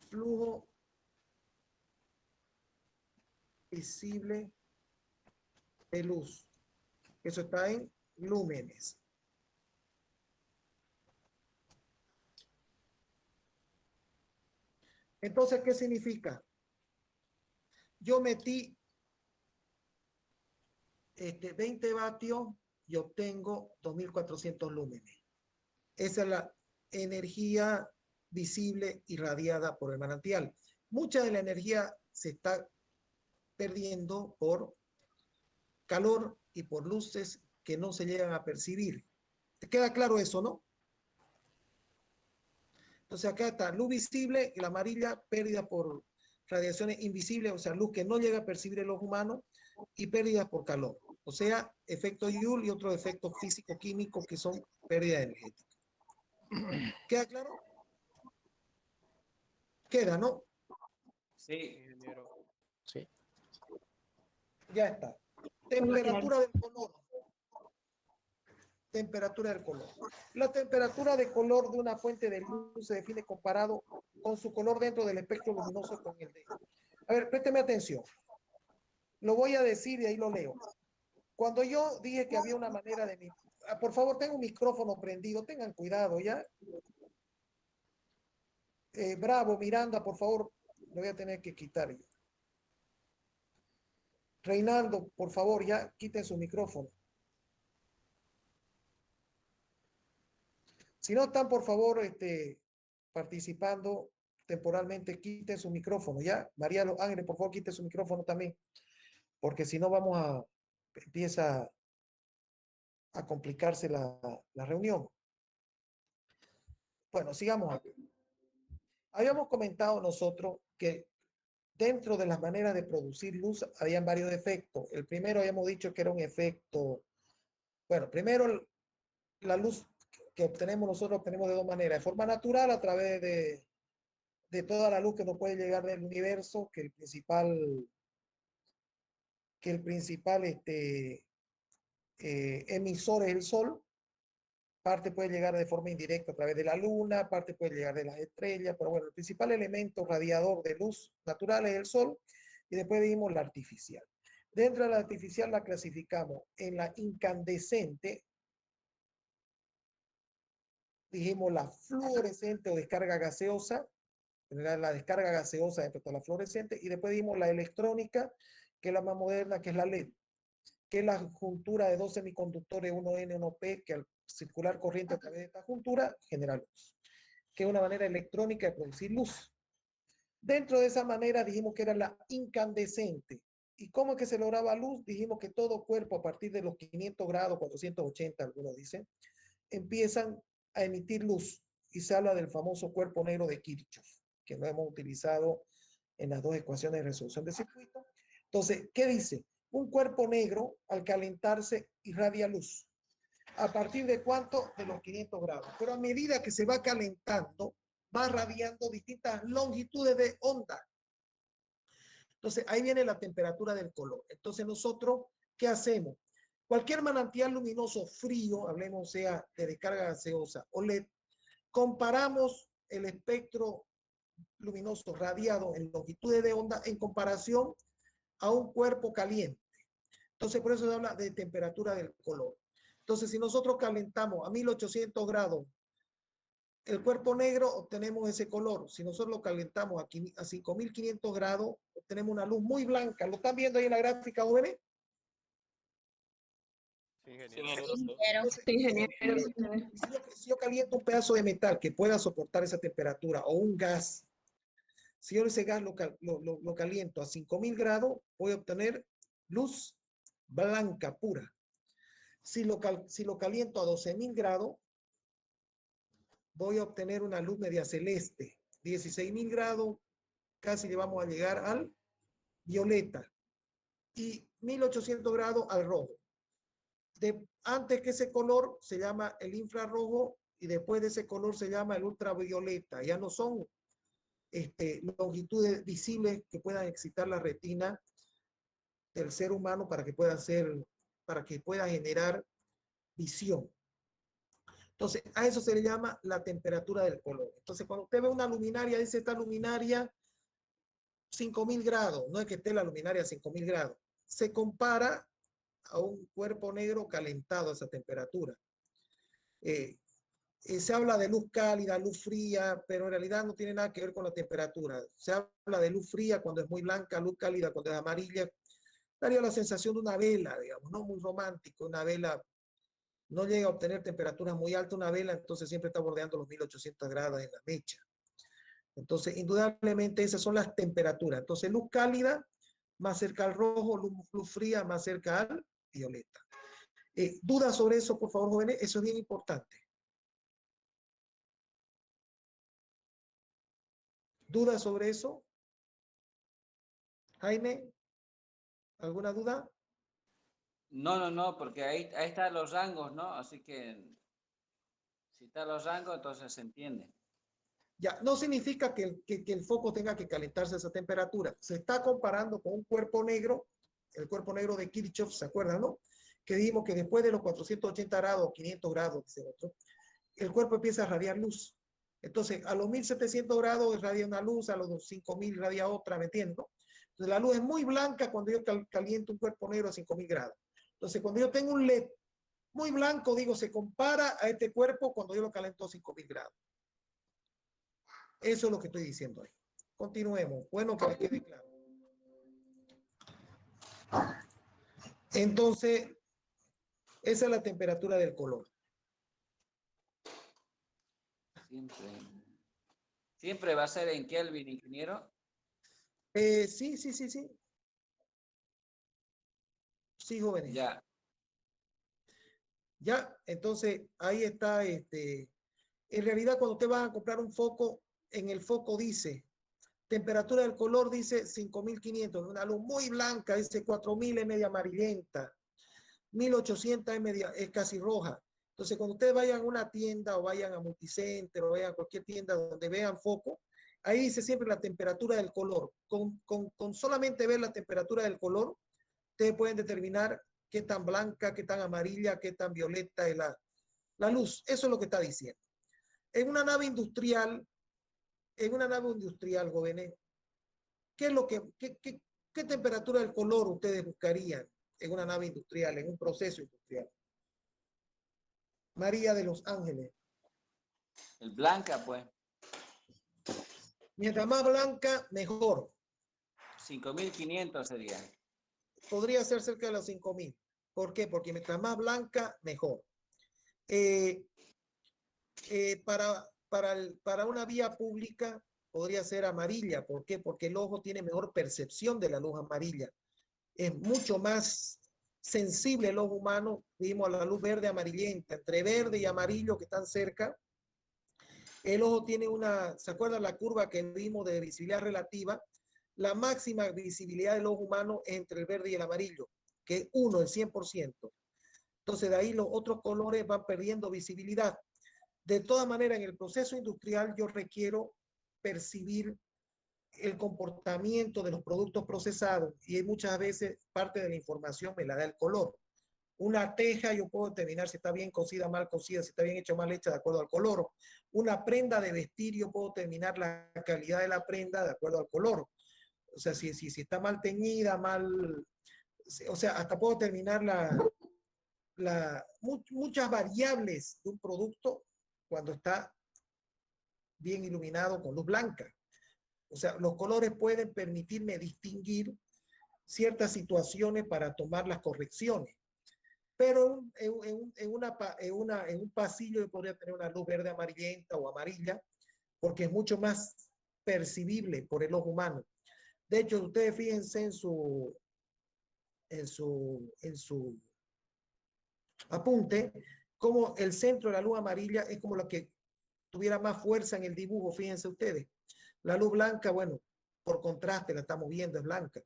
S1: Flujo visible de luz. Eso está en lúmenes. Entonces, ¿qué significa? Yo metí 20 vatios y obtengo 2400 lúmenes. Esa es la energía visible irradiada por el manantial. Mucha de la energía se está perdiendo por calor y por luces que no se llegan a percibir. ¿Te queda claro eso, no? Entonces acá está luz visible, la amarilla, pérdida por radiaciones invisibles, o sea, luz que no llega a percibir el ojo humano, y pérdidas por calor. O sea, efecto Joule y otros efectos físico-químicos que son pérdida energética. ¿Queda claro? Queda, ¿no?
S5: Sí,
S8: ingeniero. Sí.
S1: Ya está. Temperatura del color. Temperatura del color. La temperatura de color de una fuente de luz se define comparado con su color dentro del espectro luminoso con el de... A ver, présteme atención. Lo voy a decir y ahí lo leo. Cuando yo dije que había una manera de... Por favor, tengo un micrófono prendido. Tengan cuidado, ¿ya? Bravo, Miranda, por favor. Lo voy a tener que quitar yo. Reinaldo, por favor, ya quiten su micrófono. Si no están, por favor, participando temporalmente, quiten su micrófono, ¿ya? María Los Ángeles, por favor, quiten su micrófono también, porque si no empieza a complicarse la reunión. Bueno, sigamos aquí. Habíamos comentado nosotros que dentro de las maneras de producir luz habían varios efectos. El primero habíamos dicho que era un efecto, bueno, primero la luz que obtenemos nosotros obtenemos de dos maneras, de forma natural a través de toda la luz que nos puede llegar del universo, que el principal emisor es el Sol. Parte puede llegar de forma indirecta a través de la Luna, parte puede llegar de las estrellas, pero bueno, el principal elemento radiador de luz natural es el Sol, y después vimos la artificial. Dentro de la artificial la clasificamos en la incandescente, dijimos la fluorescente o descarga gaseosa, la descarga gaseosa dentro de la fluorescente, y después dimos la electrónica, que es la más moderna, que es la LED, que es la juntura de dos semiconductores 1N, 1P, que al circular corriente a través de esta juntura genera luz, que es una manera electrónica de producir luz. Dentro de esa manera dijimos que era la incandescente. ¿Y cómo es que se lograba luz? Dijimos que todo cuerpo a partir de los 500 grados, 480, algunos dicen, empiezan a emitir luz, y se habla del famoso cuerpo negro de Kirchhoff, que lo hemos utilizado en las dos ecuaciones de resolución de circuito. Entonces, ¿qué dice? Un cuerpo negro, al calentarse, irradia luz. ¿A partir de cuánto? De los 500 grados. Pero a medida que se va calentando, va radiando distintas longitudes de onda. Entonces, ahí viene la temperatura del color. Entonces, nosotros, ¿qué hacemos? Cualquier manantial luminoso frío, hablemos sea de descarga gaseosa o LED, comparamos el espectro luminoso radiado en longitudes de onda en comparación a un cuerpo caliente. Entonces, por eso se habla de temperatura del color. Entonces, si nosotros calentamos a 1800 grados el cuerpo negro, obtenemos ese color. Si nosotros lo calentamos a 5500 grados, obtenemos una luz muy blanca. ¿Lo están viendo ahí en la gráfica, jóvenes?
S8: Sí, ingeniero.
S1: Entonces, si yo caliento un pedazo de metal que pueda soportar esa temperatura, o un gas, si yo ese gas lo caliento a 5000 grados, voy a obtener luz blanca, pura. Si lo caliento a 12000 grados, voy a obtener una luz media celeste. 16.000 grados, casi le vamos a llegar al violeta y 1800 grados al rojo. Antes que ese color se llama el infrarrojo y después de ese color se llama el ultravioleta. Ya no son longitudes visibles que puedan excitar la retina del ser humano para que pueda generar visión. Entonces, a eso se le llama la temperatura del color. Entonces, cuando usted ve una luminaria, dice esta luminaria 5.000 grados, no es que esté la luminaria a 5.000 grados, se compara a un cuerpo negro calentado a esa temperatura. Se habla de luz cálida, luz fría, pero en realidad no tiene nada que ver con la temperatura. Se habla de luz fría cuando es muy blanca, luz cálida cuando es amarilla. Daría la sensación de una vela, digamos, no muy romántico, una vela no llega a obtener temperaturas muy altas, una vela, entonces siempre está bordeando los 1800 grados en la mecha. Entonces, indudablemente esas son las temperaturas. Entonces, luz cálida más cerca al rojo, luz fría más cerca al violeta. ¿Dudas sobre eso, por favor, jóvenes? Eso es bien importante. ¿Dudas sobre eso? Jaime, ¿alguna duda?
S5: No, porque ahí están los rangos, ¿no? Así que si están los rangos, entonces se entiende.
S1: Ya, no significa que el foco tenga que calentarse a esa temperatura. Se está comparando con un cuerpo negro, el cuerpo negro de Kirchhoff, ¿se acuerdan, no? Que dijimos que después de los 480 grados, 500 grados, dice otro, el cuerpo empieza a radiar luz. Entonces, a los 1700 grados irradia una luz, a los 5000 irradia otra, ¿me entiendes? Entonces, la luz es muy blanca cuando yo caliento un cuerpo negro a 5000 grados. Entonces, cuando yo tengo un LED muy blanco, digo, se compara a este cuerpo cuando yo lo calento a 5000 grados. Eso es lo que estoy diciendo ahí. Continuemos. Bueno, que les quede claro. Entonces, esa es la temperatura del color.
S5: Siempre va a ser en Kelvin, ingeniero.
S1: Sí. Sí, jóvenes. Ya, entonces ahí está. En realidad, cuando usted va a comprar un foco, en el foco dice temperatura del color, dice 5500, una luz muy blanca, dice 4000 es media amarillenta, 1800 es casi roja. Entonces, cuando ustedes vayan a una tienda o vayan a Multicenter o vayan a cualquier tienda donde vean foco, ahí dice siempre la temperatura del color. Con solamente ver la temperatura del color, ustedes pueden determinar qué tan blanca, qué tan amarilla, qué tan violeta es la luz. Eso es lo que está diciendo. En una nave industrial, jóvenes, ¿qué temperatura del color ustedes buscarían en una nave industrial, en un proceso industrial? María de los Ángeles.
S5: El blanca, pues.
S1: Mientras más blanca, mejor.
S5: 5500 sería.
S1: Podría ser cerca de los 5000. ¿Por qué? Porque mientras más blanca, mejor. Para una vía pública podría ser amarilla. ¿Por qué? Porque el ojo tiene mejor percepción de la luz amarilla. Es mucho más sensible el ojo humano, vimos a la luz verde amarillenta, entre verde y amarillo que están cerca. El ojo tiene ¿se acuerdan la curva que vimos de visibilidad relativa? La máxima visibilidad del ojo humano es entre el verde y el amarillo, que es 1, el 100%. Entonces de ahí los otros colores van perdiendo visibilidad. De todas maneras, en el proceso industrial yo requiero percibir el comportamiento de los productos procesados y muchas veces parte de la información me la da el color. Una teja yo puedo determinar si está bien cocida, mal cocida, si está bien hecha o mal hecha de acuerdo al color. Una prenda de vestir yo puedo determinar la calidad de la prenda de acuerdo al color. O sea, si está mal teñida, o sea, hasta puedo determinar muchas variables de un producto cuando está bien iluminado con luz blanca. O sea, los colores pueden permitirme distinguir ciertas situaciones para tomar las correcciones. Pero en un pasillo yo podría tener una luz verde amarillenta o amarilla, porque es mucho más percibible por el ojo humano. De hecho, ustedes fíjense en su apunte, como el centro de la luz amarilla es como lo que tuviera más fuerza en el dibujo, fíjense ustedes. La luz blanca, bueno, por contraste la estamos viendo, es blanca.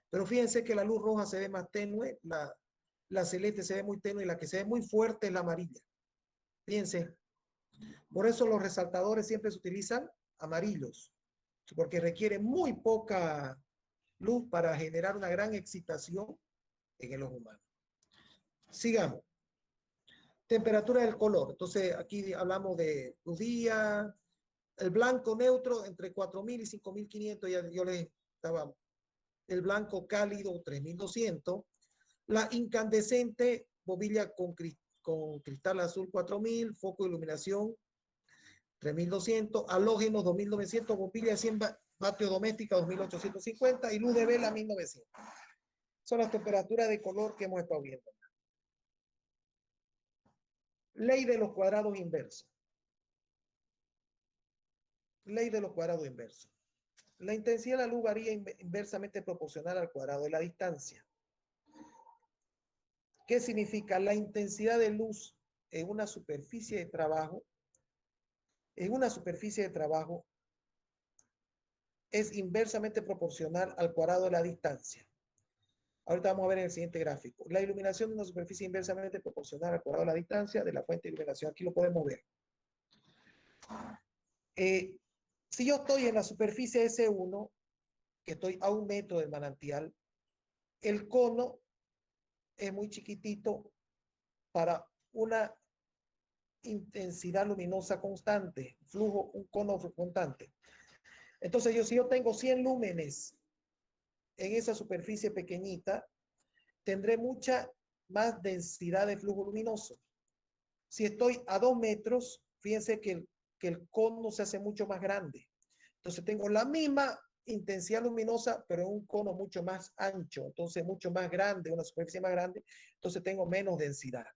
S1: Pero fíjense que la luz roja se ve más tenue, la celeste se ve muy tenue y la que se ve muy fuerte es la amarilla. Fíjense. Por eso los resaltadores siempre se utilizan amarillos, porque requiere muy poca luz para generar una gran excitación en el ojo humano. Sigamos. Temperatura del color. Entonces, aquí hablamos de luz día, el blanco neutro entre 4000 y 5500, ya yo les estaba, el blanco cálido 3200, la incandescente, bobilla con cristal azul 4000, foco de iluminación 3200, halógenos 2900, bombilla 100 vatios doméstica 2850 y luz de vela 1900. Son las temperaturas de color que hemos estado viendo. Ley de los cuadrados inversos. Ley de los cuadrados inversos. La intensidad de la luz varía inversamente proporcional al cuadrado de la distancia. ¿Qué significa? La intensidad de luz en una superficie de trabajo, es inversamente proporcional al cuadrado de la distancia. Ahorita vamos a ver en el siguiente gráfico. La iluminación de una superficie inversamente proporcional al cuadrado de la distancia de la fuente de iluminación. Aquí lo podemos ver. Si yo estoy en la superficie S1, que estoy a 1 metro del manantial, el cono es muy chiquitito para una intensidad luminosa constante, flujo, un cono constante. Entonces, si yo tengo 100 lúmenes en esa superficie pequeñita, tendré mucha más densidad de flujo luminoso. Si estoy a 2 metros, fíjense que el cono se hace mucho más grande. Entonces tengo la misma intensidad luminosa, pero en un cono mucho más ancho, entonces mucho más grande, una superficie más grande, entonces tengo menos densidad.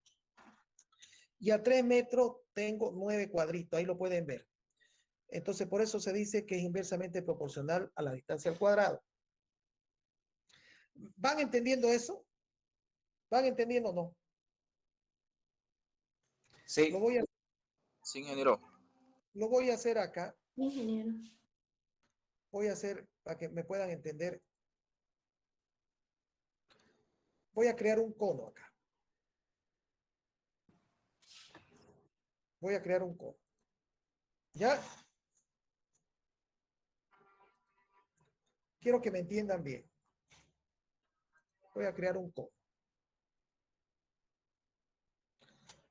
S1: Y a 3 metros tengo 9 cuadritos, ahí lo pueden ver. Entonces por eso se dice que es inversamente proporcional a la distancia al cuadrado. ¿Van entendiendo eso? ¿Van entendiendo o no?
S5: Sí.
S8: Sí, ingeniero.
S1: Lo voy a hacer acá.
S3: Ingeniero.
S1: Voy a hacer para que me puedan entender. Voy a crear un cono acá. Voy a crear un cono. ¿Ya? Quiero que me entiendan bien. Voy a crear un cono.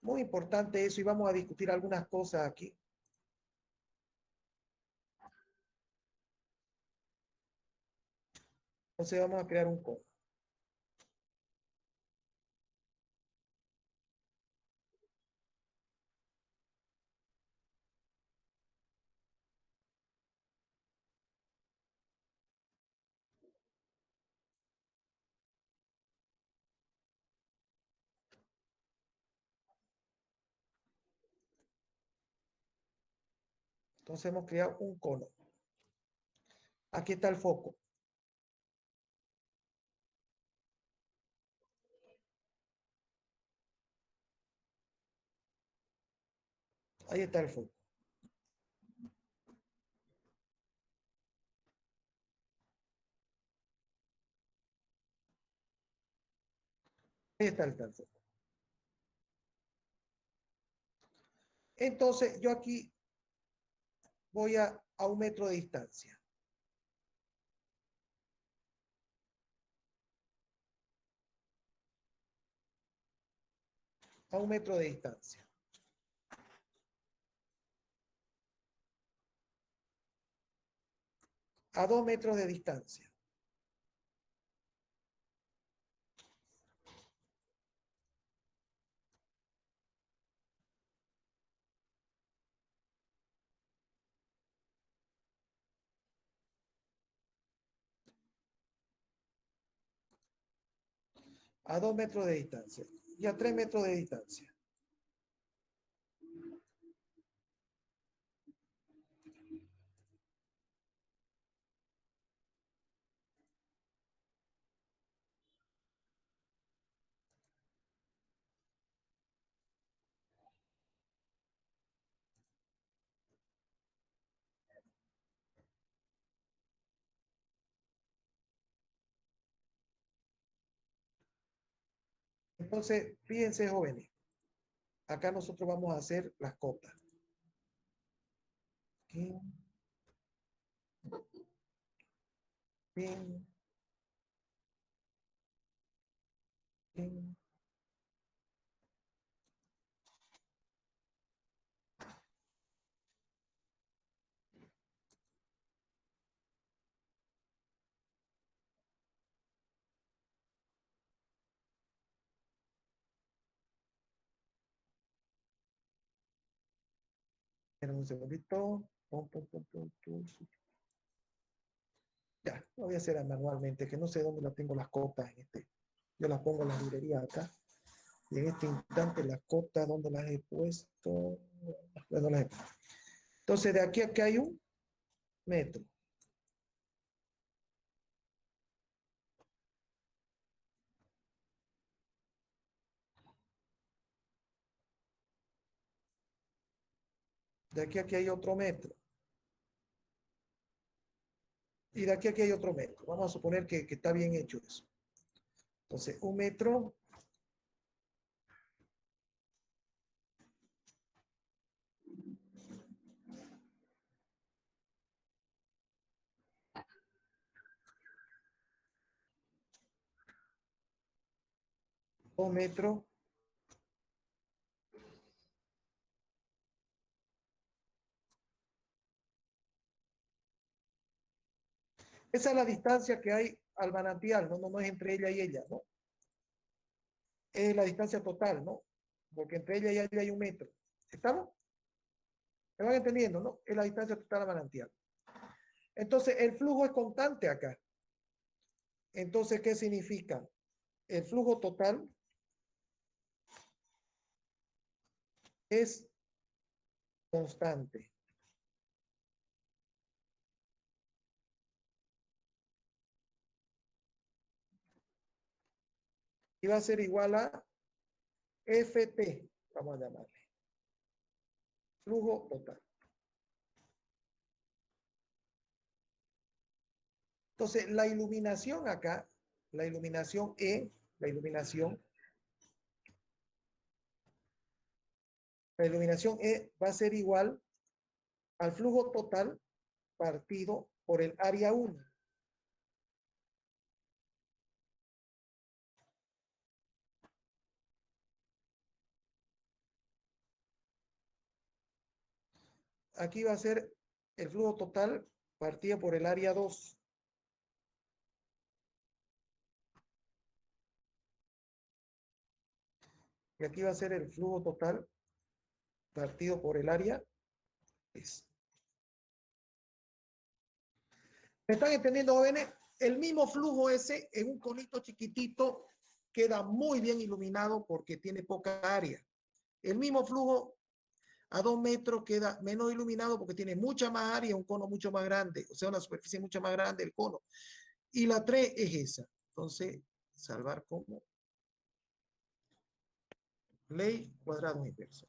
S1: Muy importante eso y vamos a discutir algunas cosas aquí. Entonces vamos a crear un cono. Entonces hemos creado un cono. Aquí está el foco. Ahí está el foco. Ahí está el foco. Entonces yo aquí voy a 1 metro de distancia. A 1 metro de distancia. A 2 metros de distancia. A 2 metros de distancia. Y a 3 metros de distancia. Entonces, fíjense, jóvenes. Acá nosotros vamos a hacer las cotas. Pin, pin, pin. Esperen un segundito. Pum, pum, pum, pum, pum. Ya, lo voy a hacer manualmente, que no sé dónde las tengo las cotas en este. Yo las pongo en la librería acá. Y en este instante las cotas, ¿dónde las he puesto? Bueno, las he puesto. Entonces, de aquí a aquí hay un metro. De aquí a aquí hay otro metro. Y de aquí a aquí hay otro metro. Vamos a suponer que está bien hecho eso. Entonces, un metro. Dos metros. Esa es la distancia que hay al manantial, no es entre ella y ella, ¿no? Es la distancia total, ¿no? Porque entre ella y ella hay un metro. ¿Estamos? ¿Me van entendiendo, no? Es la distancia total al manantial. Entonces, el flujo es constante acá. Entonces, ¿qué significa? El flujo total es constante. Y va a ser igual a FT, vamos a llamarle. Flujo total. Entonces, la iluminación acá, la iluminación E, la iluminación E va a ser igual al flujo total partido por el área 1. Aquí va a ser el flujo total partido por el área 2. Y aquí va a ser el flujo total partido por el área 3. ¿Me están entendiendo, jóvenes? El mismo flujo ese en un conito chiquitito queda muy bien iluminado porque tiene poca área. El mismo flujo a 2 metros queda menos iluminado porque tiene mucha más área, un cono mucho más grande, o sea, una superficie mucho más grande el cono. Y la 3 es esa. Entonces, salvar como ley cuadrado inverso.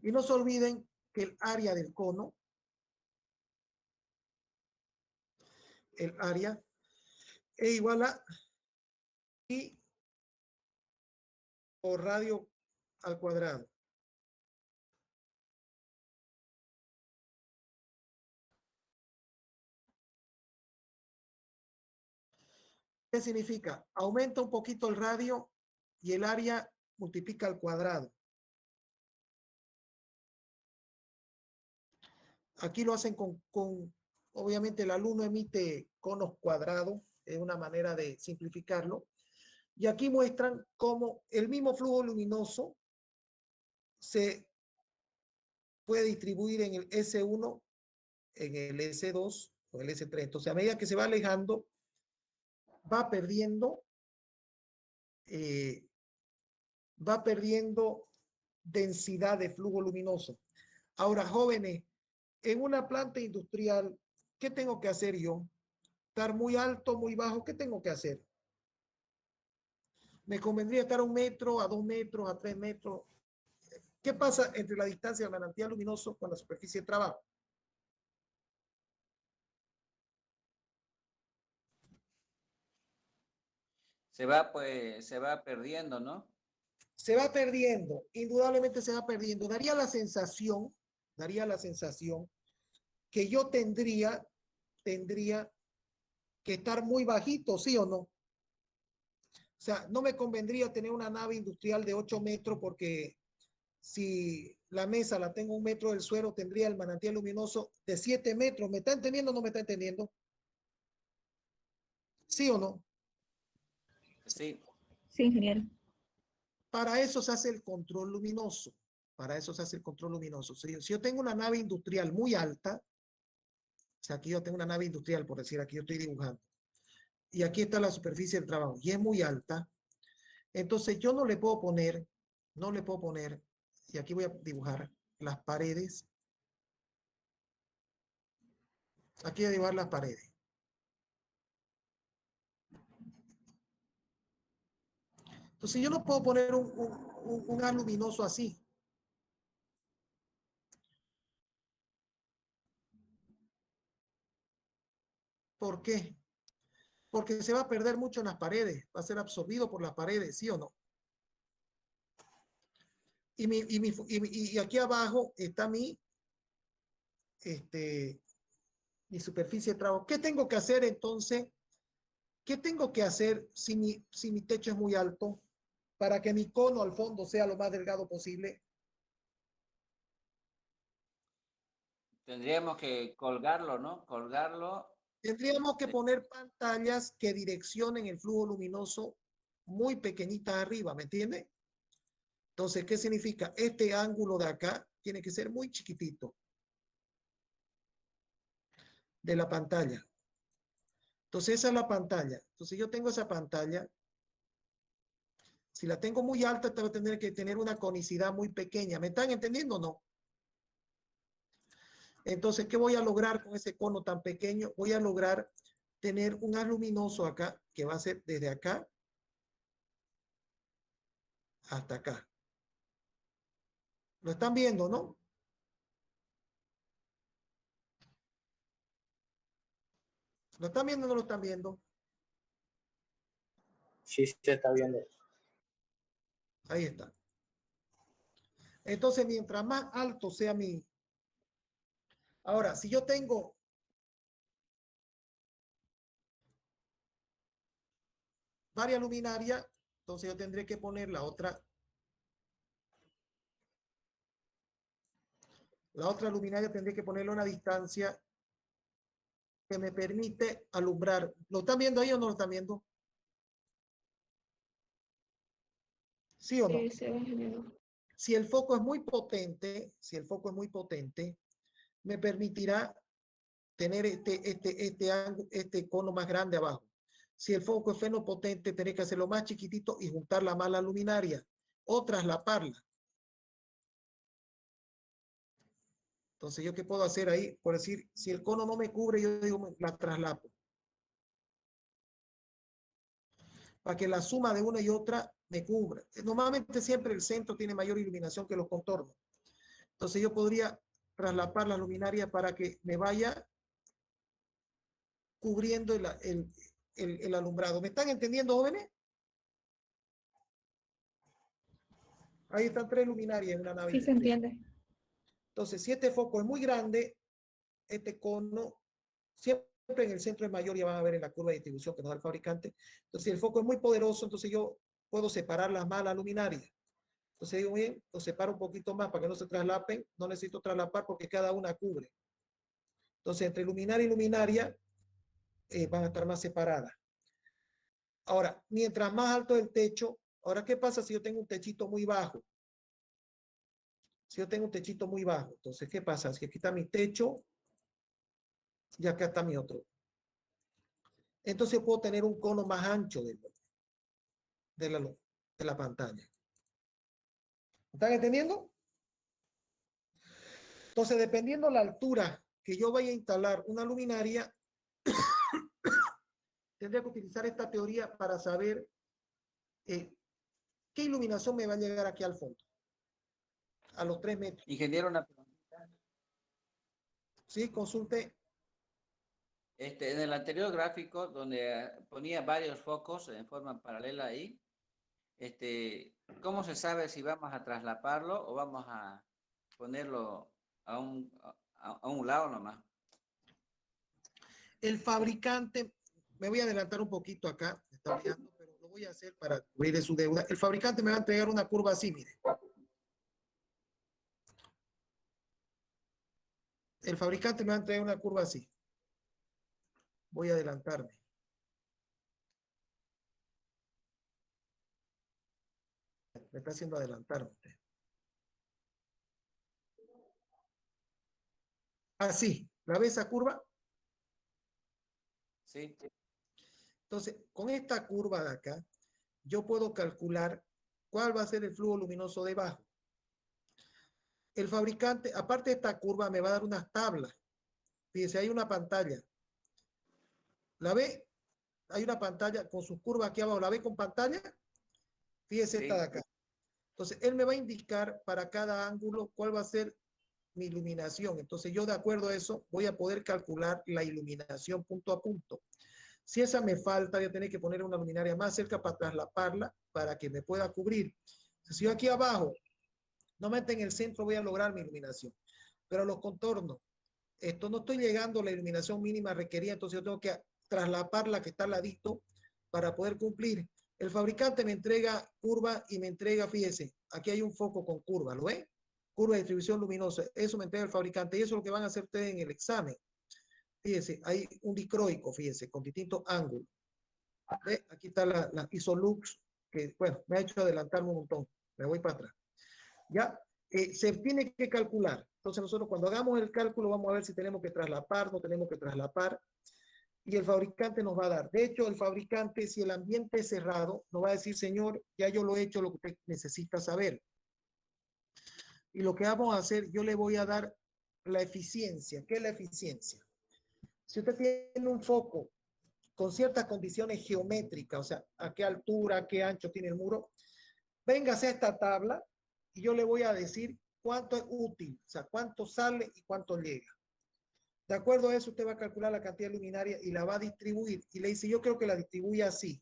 S1: Y no se olviden que el área del cono, el área, es igual a pi por radio al cuadrado. ¿Qué significa? Aumenta un poquito el radio y el área multiplica al cuadrado. Aquí lo hacen obviamente el alumno emite conos cuadrados, es una manera de simplificarlo. Y aquí muestran cómo el mismo flujo luminoso se puede distribuir en el S1, en el S2 o el S3. Entonces, a medida que se va alejando, va perdiendo densidad de flujo luminoso. Ahora, jóvenes, en una planta industrial, ¿qué tengo que hacer yo? ¿Estar muy alto, muy bajo? ¿Qué tengo que hacer? ¿Me convendría estar a 1 metro, a 2 metros, a 3 metros? ¿Qué pasa entre la distancia del manantial luminoso con la superficie de trabajo?
S5: se va perdiendo, ¿no?
S1: Se va perdiendo, indudablemente se va perdiendo. Daría la sensación que yo tendría que estar muy bajito, ¿sí o no? O sea, no me convendría tener una nave industrial de 8 metros porque si la mesa la tengo 1 metro del suelo, tendría el manantial luminoso de 7 metros. ¿Me está entendiendo o no me está entendiendo? ¿Sí o no?
S5: Sí.
S6: Sí, ingeniero.
S1: Para eso se hace el control luminoso. Para eso se hace el control luminoso. Si yo tengo una nave industrial muy alta, o sea, aquí yo tengo una nave industrial, por decir, aquí yo estoy dibujando, y aquí está la superficie del trabajo, y es muy alta, entonces yo no le puedo poner, y aquí voy a dibujar las paredes, aquí voy a dibujar las paredes. Entonces yo no puedo poner un haz luminoso así. ¿Por qué? Porque se va a perder mucho en las paredes, va a ser absorbido por las paredes, ¿sí o no? Y aquí abajo está mi superficie de trabajo. ¿Qué tengo que hacer entonces? ¿Qué tengo que hacer si mi techo es muy alto para que mi cono al fondo sea lo más delgado posible?
S5: Tendríamos que colgarlo, ¿no? Colgarlo.
S1: Tendríamos que poner pantallas que direccionen el flujo luminoso muy pequeñitas arriba, ¿me entiende? Entonces, ¿qué significa? Este ángulo de acá tiene que ser muy chiquitito de la pantalla. Entonces, esa es la pantalla. Entonces, yo tengo esa pantalla. Si la tengo muy alta, tengo que tener una conicidad muy pequeña. ¿Me están entendiendo o no? Entonces, ¿qué voy a lograr con ese cono tan pequeño? Voy a lograr tener un haz luminoso acá, que va a ser desde acá hasta acá. ¿Lo están viendo, no? ¿Lo están viendo o no lo están viendo?
S2: Sí, se está viendo.
S1: Ahí está. Entonces, mientras más alto sea mi... Ahora, si yo tengo varias luminarias, entonces yo tendré que poner la otra luminaria, tendré que ponerle una distancia que me permite alumbrar. ¿Lo están viendo ahí o no lo están viendo? ¿Sí o no?
S6: Sí, se ve, ingeniero.
S1: Si el foco es muy potente, me permitirá tener este cono más grande abajo. Si el foco es fenopotente, tendré que hacerlo más chiquitito y juntar la mala luminaria o traslaparla. Entonces, ¿yo qué puedo hacer ahí? Por decir, si el cono no me cubre, yo digo, la traslapo. Para que la suma de una y otra me cubra. Normalmente siempre el centro tiene mayor iluminación que los contornos. Entonces, yo podría traslapar la luminaria para que me vaya cubriendo el alumbrado. ¿Me están entendiendo, jóvenes? Ahí están 3 luminarias en una nave.
S6: Sí, se entiende.
S1: Entonces, si este foco es muy grande, este cono siempre en el centro es mayor, ya van a ver en la curva de distribución que nos da el fabricante. Entonces, si el foco es muy poderoso, entonces yo puedo separar las malas luminarias. Entonces digo, bien, lo separo un poquito más para que no se traslapen. No necesito traslapar porque cada una cubre. Entonces, entre luminaria y luminaria van a estar más separadas. Ahora, mientras más alto el techo, ahora, ¿qué pasa si yo tengo un techito muy bajo? Si yo tengo un techito muy bajo, entonces, ¿qué pasa? Si aquí está mi techo y acá está mi otro. Entonces, puedo tener un cono más ancho de la pantalla. ¿Están entendiendo? Entonces, dependiendo la altura que yo vaya a instalar una luminaria, tendría que utilizar esta teoría para saber qué iluminación me va a llegar aquí al fondo, a los 3 metros.
S5: Ingeniero, una pregunta.
S1: Sí, consulte.
S5: En el anterior gráfico, donde ponía varios focos en forma paralela ahí, ¿cómo se sabe si vamos a traslaparlo o vamos a ponerlo a un lado nomás?
S1: El fabricante, me voy a adelantar un poquito acá, me está olvidando, pero lo voy a hacer para cubrir su deuda. El fabricante me va a entregar una curva así, mire. El fabricante me va a entregar una curva así. Voy a adelantarme. Me está haciendo adelantarme usted. Así, ¿la ve esa curva?
S5: Sí.
S1: Entonces, con esta curva de acá, yo puedo calcular cuál va a ser el flujo luminoso debajo. El fabricante, aparte de esta curva, me va a dar unas tablas. Fíjense, hay una pantalla. ¿La ve? Hay una pantalla con sus curvas aquí abajo. ¿La ve con pantalla? Fíjese esta de acá. Entonces, él me va a indicar para cada ángulo cuál va a ser mi iluminación. Entonces, yo de acuerdo a eso voy a poder calcular la iluminación punto a punto. Si esa me falta, voy a tener que poner una luminaria más cerca para traslaparla para que me pueda cubrir. Si yo aquí abajo, normalmente en el centro voy a lograr mi iluminación, pero los contornos, esto no estoy llegando a la iluminación mínima requerida, entonces yo tengo que traslapar la que está al ladito para poder cumplir. El fabricante me entrega curva y me entrega, fíjese, aquí hay un foco con curva, ¿lo ve? Curva de distribución luminosa, eso me entrega el fabricante y eso es lo que van a hacer ustedes en el examen. Fíjese, hay un dicroico, fíjese, con distintos ángulos. ¿Ve? Aquí está la Isolux, que bueno, me ha hecho adelantarme un montón. Me voy para atrás. ¿Ya? Se tiene que calcular. Entonces nosotros cuando hagamos el cálculo vamos a ver si tenemos que traslapar, no tenemos que traslapar. Y el fabricante nos va a dar. De hecho, el fabricante, si el ambiente es cerrado, nos va a decir, señor, ya yo lo he hecho, lo que usted necesita saber. Y lo que vamos a hacer, yo le voy a dar la eficiencia. ¿Qué es la eficiencia? Si usted tiene un foco con ciertas condiciones geométricas, o sea, a qué altura, a qué ancho tiene el muro, véngase a esta tabla y yo le voy a decir cuánto es útil, o sea, cuánto sale y cuánto llega. De acuerdo a eso, usted va a calcular la cantidad luminaria y la va a distribuir. Y le dice, yo creo que la distribuya así.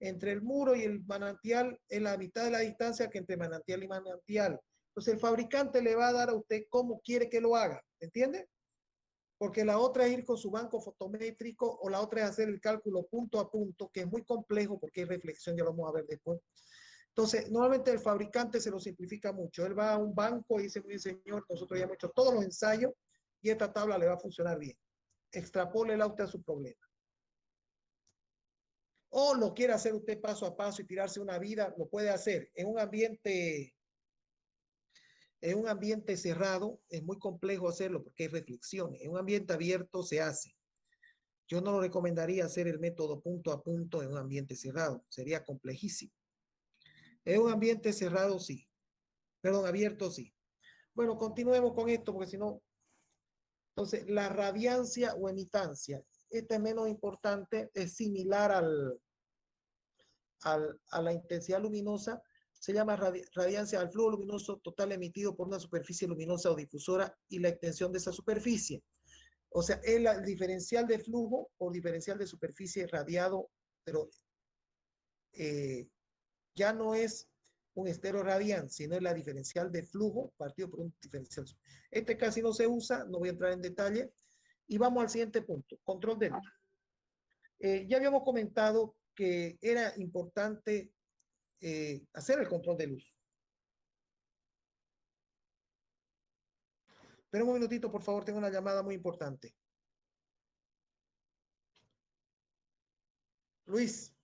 S1: Entre el muro y el manantial, en la mitad de la distancia que entre manantial y manantial. Entonces, el fabricante le va a dar a usted cómo quiere que lo haga. ¿Entiende? Porque la otra es ir con su banco fotométrico o la otra es hacer el cálculo punto a punto, que es muy complejo porque hay reflexión, ya lo vamos a ver después. Entonces, normalmente el fabricante se lo simplifica mucho. Él va a un banco y dice, muy bien, señor, nosotros ya hemos hecho todos los ensayos y esta tabla le va a funcionar bien. Extrapólela usted a su problema. O lo quiere hacer usted paso a paso y tirarse una vida, lo puede hacer en un ambiente cerrado. Es muy complejo hacerlo porque hay reflexiones. En un ambiente abierto se hace. Yo no lo recomendaría hacer el método punto a punto en un ambiente cerrado. Sería complejísimo. En un ambiente cerrado, sí. Perdón, abierto, sí. Bueno, continuemos con esto porque si no... Entonces, la radiancia o emitancia. Esta es menos importante, es similar a la intensidad luminosa. Se llama radiancia al flujo luminoso total emitido por una superficie luminosa o difusora y la extensión de esa superficie. O sea, es el diferencial de flujo por diferencial de superficie radiado, pero ya no es un estero radian, sino es la diferencial de flujo partido por un diferencial. Este casi no se usa, no voy a entrar en detalle. Y vamos al siguiente punto, control de luz. Ya habíamos comentado que era importante hacer el control de luz. Pero un minutito, por favor, tengo una llamada muy importante. Luis.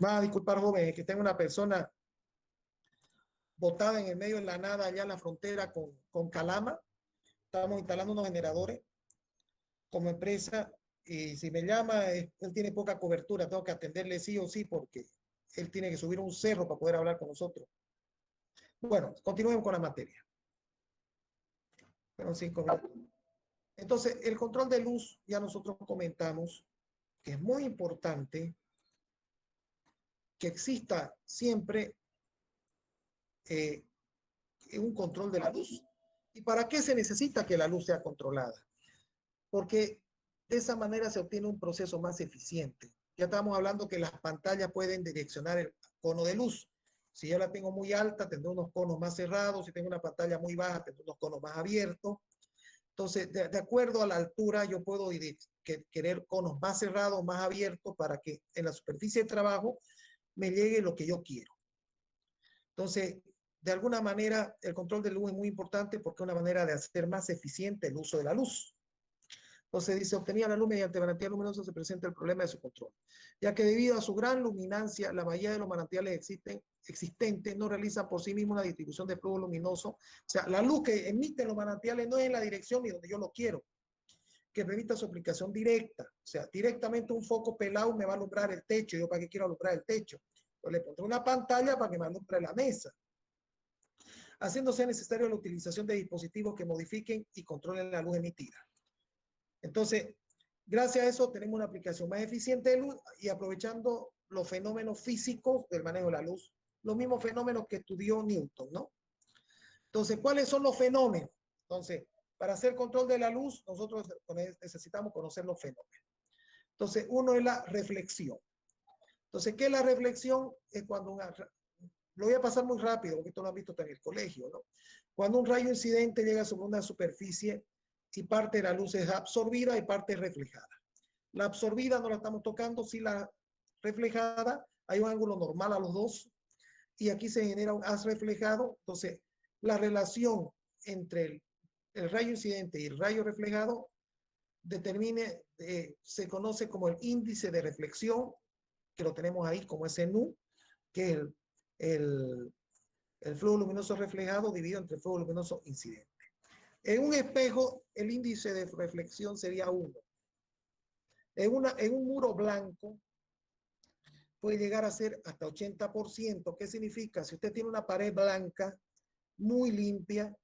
S1: Va a disculpar, joven, es que tengo una persona botada en el medio de la nada allá en la frontera con Calama. Estamos instalando unos generadores como empresa y si me llama, él tiene poca cobertura, tengo que atenderle sí o sí porque él tiene que subir un cerro para poder hablar con nosotros. Bueno, continuemos con la materia. Fueron 5 minutos. Entonces, el control de luz, ya nosotros comentamos que es muy importante que exista siempre un control de la luz. ¿Y para qué se necesita que la luz sea controlada? Porque de esa manera se obtiene un proceso más eficiente. Ya estamos hablando que las pantallas pueden direccionar el cono de luz. Si yo la tengo muy alta, tendré unos conos más cerrados. Si tengo una pantalla muy baja, tendré unos conos más abiertos. Entonces, de acuerdo a la altura, yo puedo querer conos más cerrados, más abiertos, para que en la superficie de trabajo me llegue lo que yo quiero. Entonces, de alguna manera, el control de luz es muy importante porque es una manera de hacer más eficiente el uso de la luz. Entonces dice, obtenía la luz mediante manantial luminoso, se presenta el problema de su control, ya que debido a su gran luminancia, la mayoría de los manantiales existentes no realizan por sí mismos una distribución de flujo luminoso. O sea, la luz que emiten los manantiales no es en la dirección ni donde yo lo quiero, que permita su aplicación directa. O sea, directamente un foco pelado me va a alumbrar el techo. ¿Yo para qué quiero alumbrar el techo? Pues le pondré una pantalla para que me alumbre la mesa, haciéndose necesario la utilización de dispositivos que modifiquen y controlen la luz emitida. Entonces, gracias a eso tenemos una aplicación más eficiente de luz y aprovechando los fenómenos físicos del manejo de la luz, los mismos fenómenos que estudió Newton, ¿no? Entonces, ¿cuáles son los fenómenos? Entonces, para hacer control de la luz, nosotros necesitamos conocer los fenómenos. Entonces, uno es la reflexión. Entonces, ¿qué es la reflexión? Es cuando lo voy a pasar muy rápido, porque esto lo han visto en el colegio, ¿no? Cuando un rayo incidente llega sobre una superficie y parte de la luz es absorbida y parte es reflejada. La absorbida no la estamos tocando, si la reflejada, hay un ángulo normal a los dos, y aquí se genera un haz reflejado. Entonces, la relación entre el rayo incidente y el rayo reflejado se conoce como el índice de reflexión, que lo tenemos ahí como ese nu, que es el flujo luminoso reflejado dividido entre el flujo luminoso incidente. En un espejo, el índice de reflexión sería 1. En un muro blanco puede llegar a ser hasta 80%. ¿Qué significa? Si usted tiene una pared blanca, muy limpia,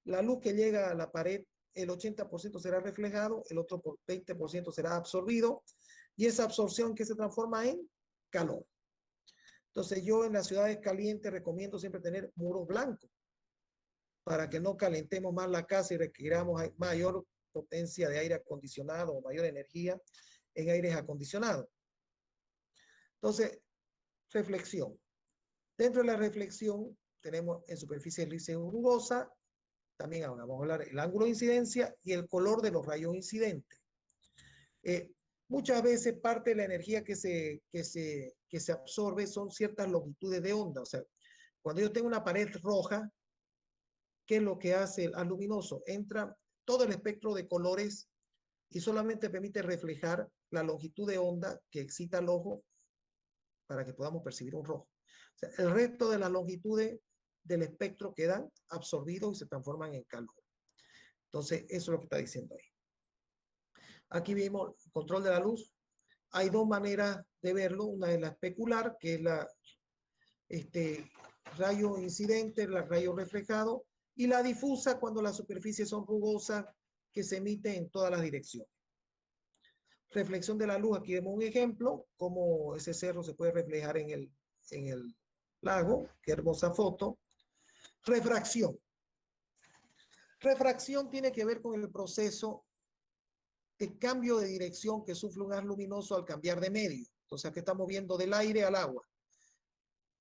S1: la luz que llega a la pared, el 80% será reflejado, el otro 20% será absorbido, y esa absorción que se transforma en calor. Entonces yo en las ciudades calientes recomiendo siempre tener muros blancos, para que no calentemos más la casa y requiramos mayor potencia de aire acondicionado o mayor energía en aires acondicionados. Entonces, reflexión. Dentro de la reflexión tenemos en superficie lisa y rugosa, también ahora vamos a hablar del ángulo de incidencia y el color de los rayos incidentes. Muchas veces parte de la energía que se absorbe son ciertas longitudes de onda. O sea, cuando yo tengo una pared roja, ¿qué es lo que hace el haz luminoso? Entra todo el espectro de colores y solamente permite reflejar la longitud de onda que excita al ojo para que podamos percibir un rojo. O sea, el resto de las longitudes del espectro quedan absorbidos y se transforman en calor. Entonces, eso es lo que está diciendo ahí. Aquí vimos el control de la luz. Hay dos maneras de verlo. Una es la especular, que es la rayo incidente, el rayo reflejado, y la difusa cuando las superficies son rugosas, que se emite en todas las direcciones. Reflexión de la luz, aquí vemos un ejemplo, cómo ese cerro se puede reflejar en el lago. Qué hermosa foto. Refracción. Refracción tiene que ver con el proceso de cambio de dirección que sufre un haz luminoso al cambiar de medio. Entonces aquí estamos viendo del aire al agua.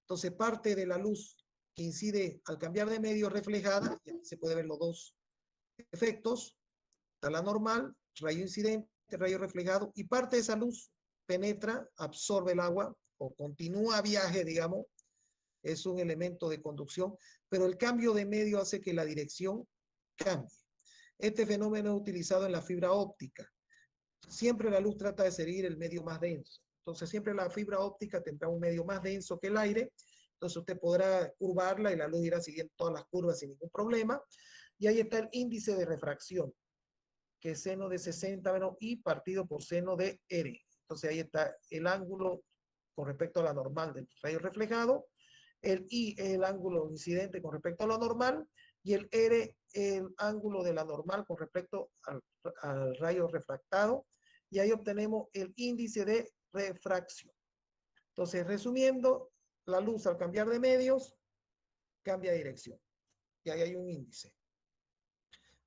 S1: Entonces parte de la luz que incide al cambiar de medio reflejada, y aquí se puede ver los dos efectos, está la normal, rayo incidente, rayo reflejado, y parte de esa luz penetra, absorbe el agua o continúa viaje, digamos, es un elemento de conducción, pero el cambio de medio hace que la dirección cambie. Este fenómeno es utilizado en la fibra óptica. Siempre la luz trata de seguir el medio más denso. Entonces siempre la fibra óptica tendrá un medio más denso que el aire. Entonces usted podrá curvarla y la luz irá siguiendo todas las curvas sin ningún problema. Y ahí está el índice de refracción, que es seno de 60 menos I partido por seno de R. Entonces ahí está el ángulo con respecto a la normal del rayo reflejado, el I es el ángulo incidente con respecto a lo normal, y el R el ángulo de la normal con respecto al rayo refractado, y ahí obtenemos el índice de refracción. Entonces, resumiendo, la luz al cambiar de medios cambia de dirección, y ahí hay un índice.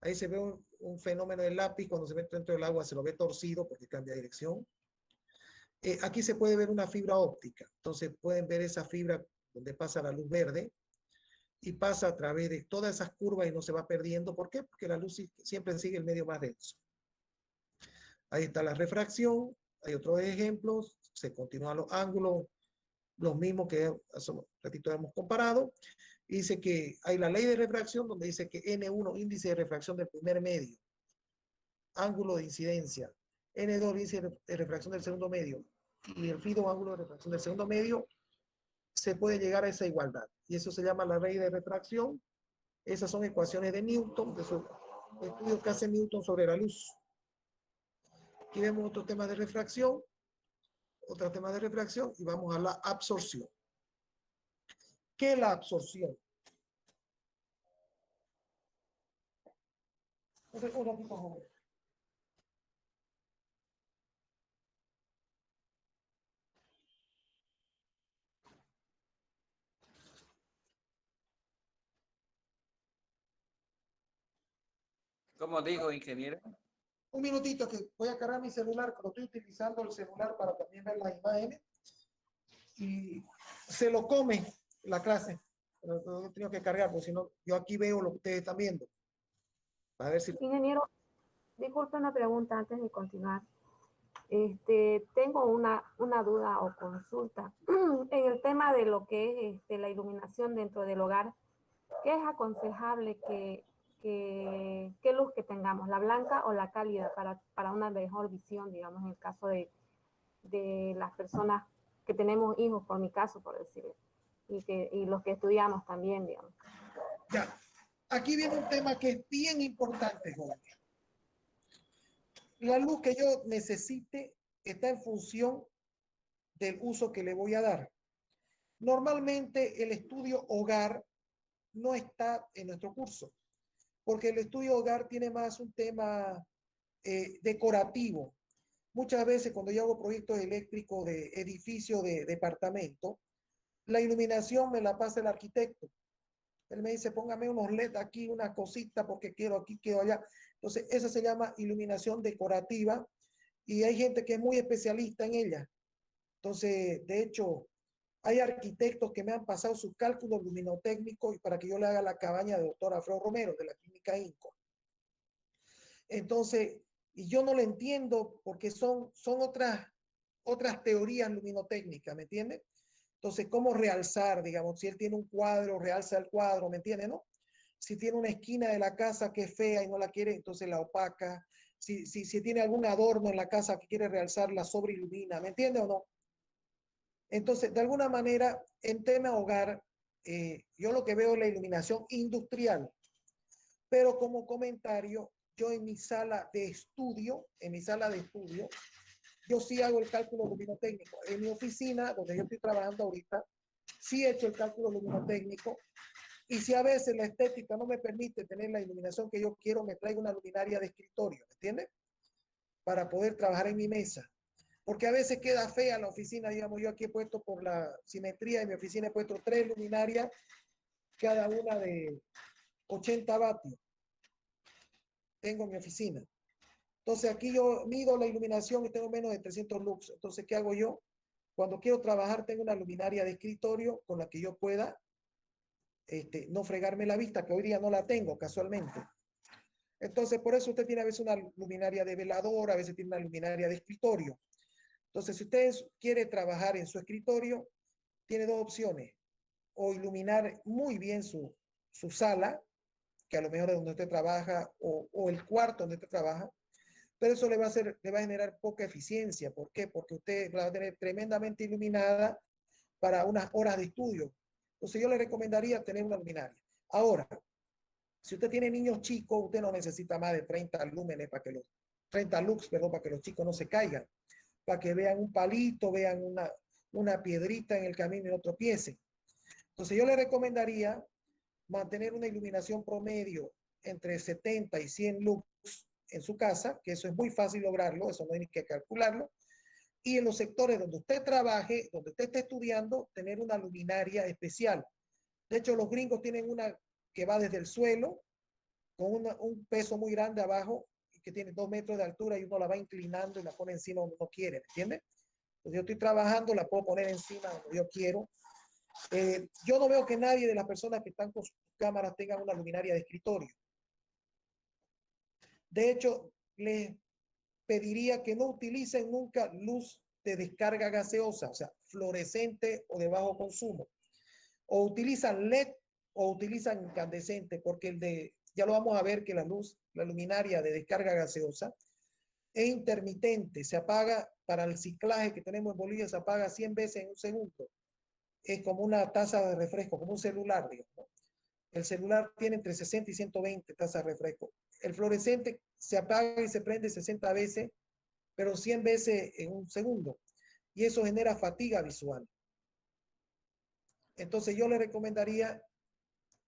S1: Ahí se ve un fenómeno del lápiz, cuando se mete dentro del agua se lo ve torcido porque cambia de dirección. Aquí se puede ver una fibra óptica, entonces pueden ver esa fibra donde pasa la luz verde y pasa a través de todas esas curvas y no se va perdiendo. ¿Por qué? Porque la luz siempre sigue el medio más denso. Ahí está la refracción, hay otros ejemplos, se continúan los ángulos, los mismos que hace un ratito hemos comparado. Y dice que hay la ley de refracción donde dice que N1, índice de refracción del primer medio, ángulo de incidencia, N2, índice de refracción del segundo medio, y el FIDO, ángulo de refracción del segundo medio, se puede llegar a esa igualdad. Y eso se llama la ley de refracción. Esas son ecuaciones de Newton, de esos estudios que hace Newton sobre la luz. Aquí vemos otro tema de refracción, y vamos a la absorción. ¿Qué es la absorción? Un ratito, joven.
S5: ¿Cómo dijo, ingeniero?
S1: Un minutito que voy a cargar mi celular, pero estoy utilizando el celular para también ver las imágenes. Y se lo come la clase. Pero lo he tenido que cargar, porque si no, yo aquí veo lo que ustedes están viendo. A ver si...
S6: Ingeniero, disculpe una pregunta antes de continuar. Tengo una duda o consulta en el tema de lo que es la iluminación dentro del hogar. ¿Qué es aconsejable qué luz que tengamos, la blanca o la cálida para una mejor visión, digamos, en el caso de las personas que tenemos hijos, por mi caso, por decirlo, y los que estudiamos también, digamos?
S1: Ya, aquí viene un tema que es bien importante, jóvenes. La luz que yo necesite está en función del uso que le voy a dar. Normalmente el estudio hogar no está en nuestro curso, porque el estudio hogar tiene más un tema decorativo. Muchas veces cuando yo hago proyectos eléctricos de edificio de departamento, la iluminación me la pasa el arquitecto. Él me dice, póngame unos LED aquí, una cosita, porque quiero aquí, quiero allá. Entonces, esa se llama iluminación decorativa y hay gente que es muy especialista en ella. Entonces, de hecho, hay arquitectos que me han pasado sus cálculos luminotécnicos para que yo le haga la cabaña de doctor Alfredo Romero de la clínica INCO. Entonces, y yo no lo entiendo porque son otras teorías luminotécnicas, ¿me entiende? Entonces, ¿cómo realzar? Digamos, si él tiene un cuadro, realza el cuadro, ¿me entiende, no? Si tiene una esquina de la casa que es fea y no la quiere, entonces la opaca. Si tiene algún adorno en la casa que quiere realzar, la sobreilumina, ¿me entiende o no? Entonces, de alguna manera, en tema hogar, yo lo que veo es la iluminación industrial. Pero como comentario, yo en mi sala de estudio, yo sí hago el cálculo luminotécnico. En mi oficina, donde yo estoy trabajando ahorita, sí he hecho el cálculo luminotécnico. Y si a veces la estética no me permite tener la iluminación que yo quiero, me traigo una luminaria de escritorio, ¿me entiendes? Para poder trabajar en mi mesa. Porque a veces queda fea la oficina, digamos, yo aquí he puesto por la simetría de mi oficina, he puesto 3 luminarias, cada una de 80 vatios. Tengo en mi oficina. Entonces aquí yo mido la iluminación y tengo menos de 300 lux. Entonces, ¿qué hago yo? Cuando quiero trabajar, tengo una luminaria de escritorio con la que yo pueda no fregarme la vista, que hoy día no la tengo casualmente. Entonces, por eso usted tiene a veces una luminaria de velador, a veces tiene una luminaria de escritorio. Entonces, si usted quiere trabajar en su escritorio, tiene dos opciones. O iluminar muy bien su sala, que a lo mejor es donde usted trabaja, o el cuarto donde usted trabaja, pero eso le va a generar poca eficiencia. ¿Por qué? Porque usted la va a tener tremendamente iluminada para unas horas de estudio. Entonces yo le recomendaría tener una luminaria. Ahora, si usted tiene niños chicos, usted no necesita más de 30 lúmenes para que los 30 lux, perdón, para que los chicos no se caigan, para que vean un palito, vean una piedrita en el camino y no tropiecen. Entonces yo le recomendaría mantener una iluminación promedio entre 70 y 100 lux en su casa, que eso es muy fácil lograrlo, eso no hay ni que calcularlo. Y en los sectores donde usted trabaje, donde usted esté estudiando, tener una luminaria especial. De hecho, los gringos tienen una que va desde el suelo, con un peso muy grande abajo, que tiene 2 metros de altura y uno la va inclinando y la pone encima donde uno quiere, ¿me entiende? Entonces yo estoy trabajando, la puedo poner encima donde yo quiero. Yo no veo que nadie de las personas que están con sus cámaras tengan una luminaria de escritorio. De hecho, les pediría que no utilicen nunca luz de descarga gaseosa, o sea, fluorescente o de bajo consumo. O utilizan LED o utilizan incandescente, porque ya lo vamos a ver que la luminaria de descarga gaseosa es intermitente, se apaga para el ciclaje que tenemos en Bolivia, se apaga 100 veces en un segundo. Es como una taza de refresco, como un celular, digamos, ¿no? El celular tiene entre 60 y 120 tazas de refresco. El fluorescente se apaga y se prende 60 veces, pero 100 veces en un segundo. Y eso genera fatiga visual. Entonces yo le recomendaría,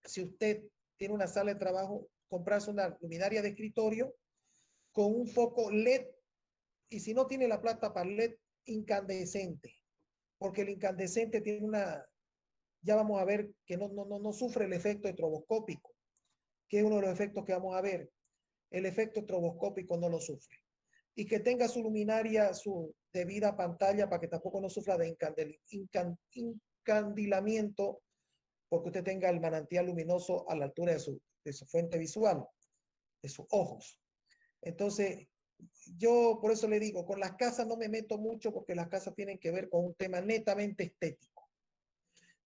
S1: si usted tiene una sala de trabajo, comprarse una luminaria de escritorio con un foco LED, y si no tiene la plata para LED, incandescente, porque el incandescente tiene ya vamos a ver que no sufre el efecto estroboscópico, que es uno de los efectos que vamos a ver. El efecto estroboscópico no lo sufre. Y que tenga su luminaria, su debida pantalla, para que tampoco no sufra de encandilamiento, porque usted tenga el manantial luminoso a la altura de su fuente visual, de sus ojos. Entonces, yo por eso le digo, con las casas no me meto mucho, porque las casas tienen que ver con un tema netamente estético.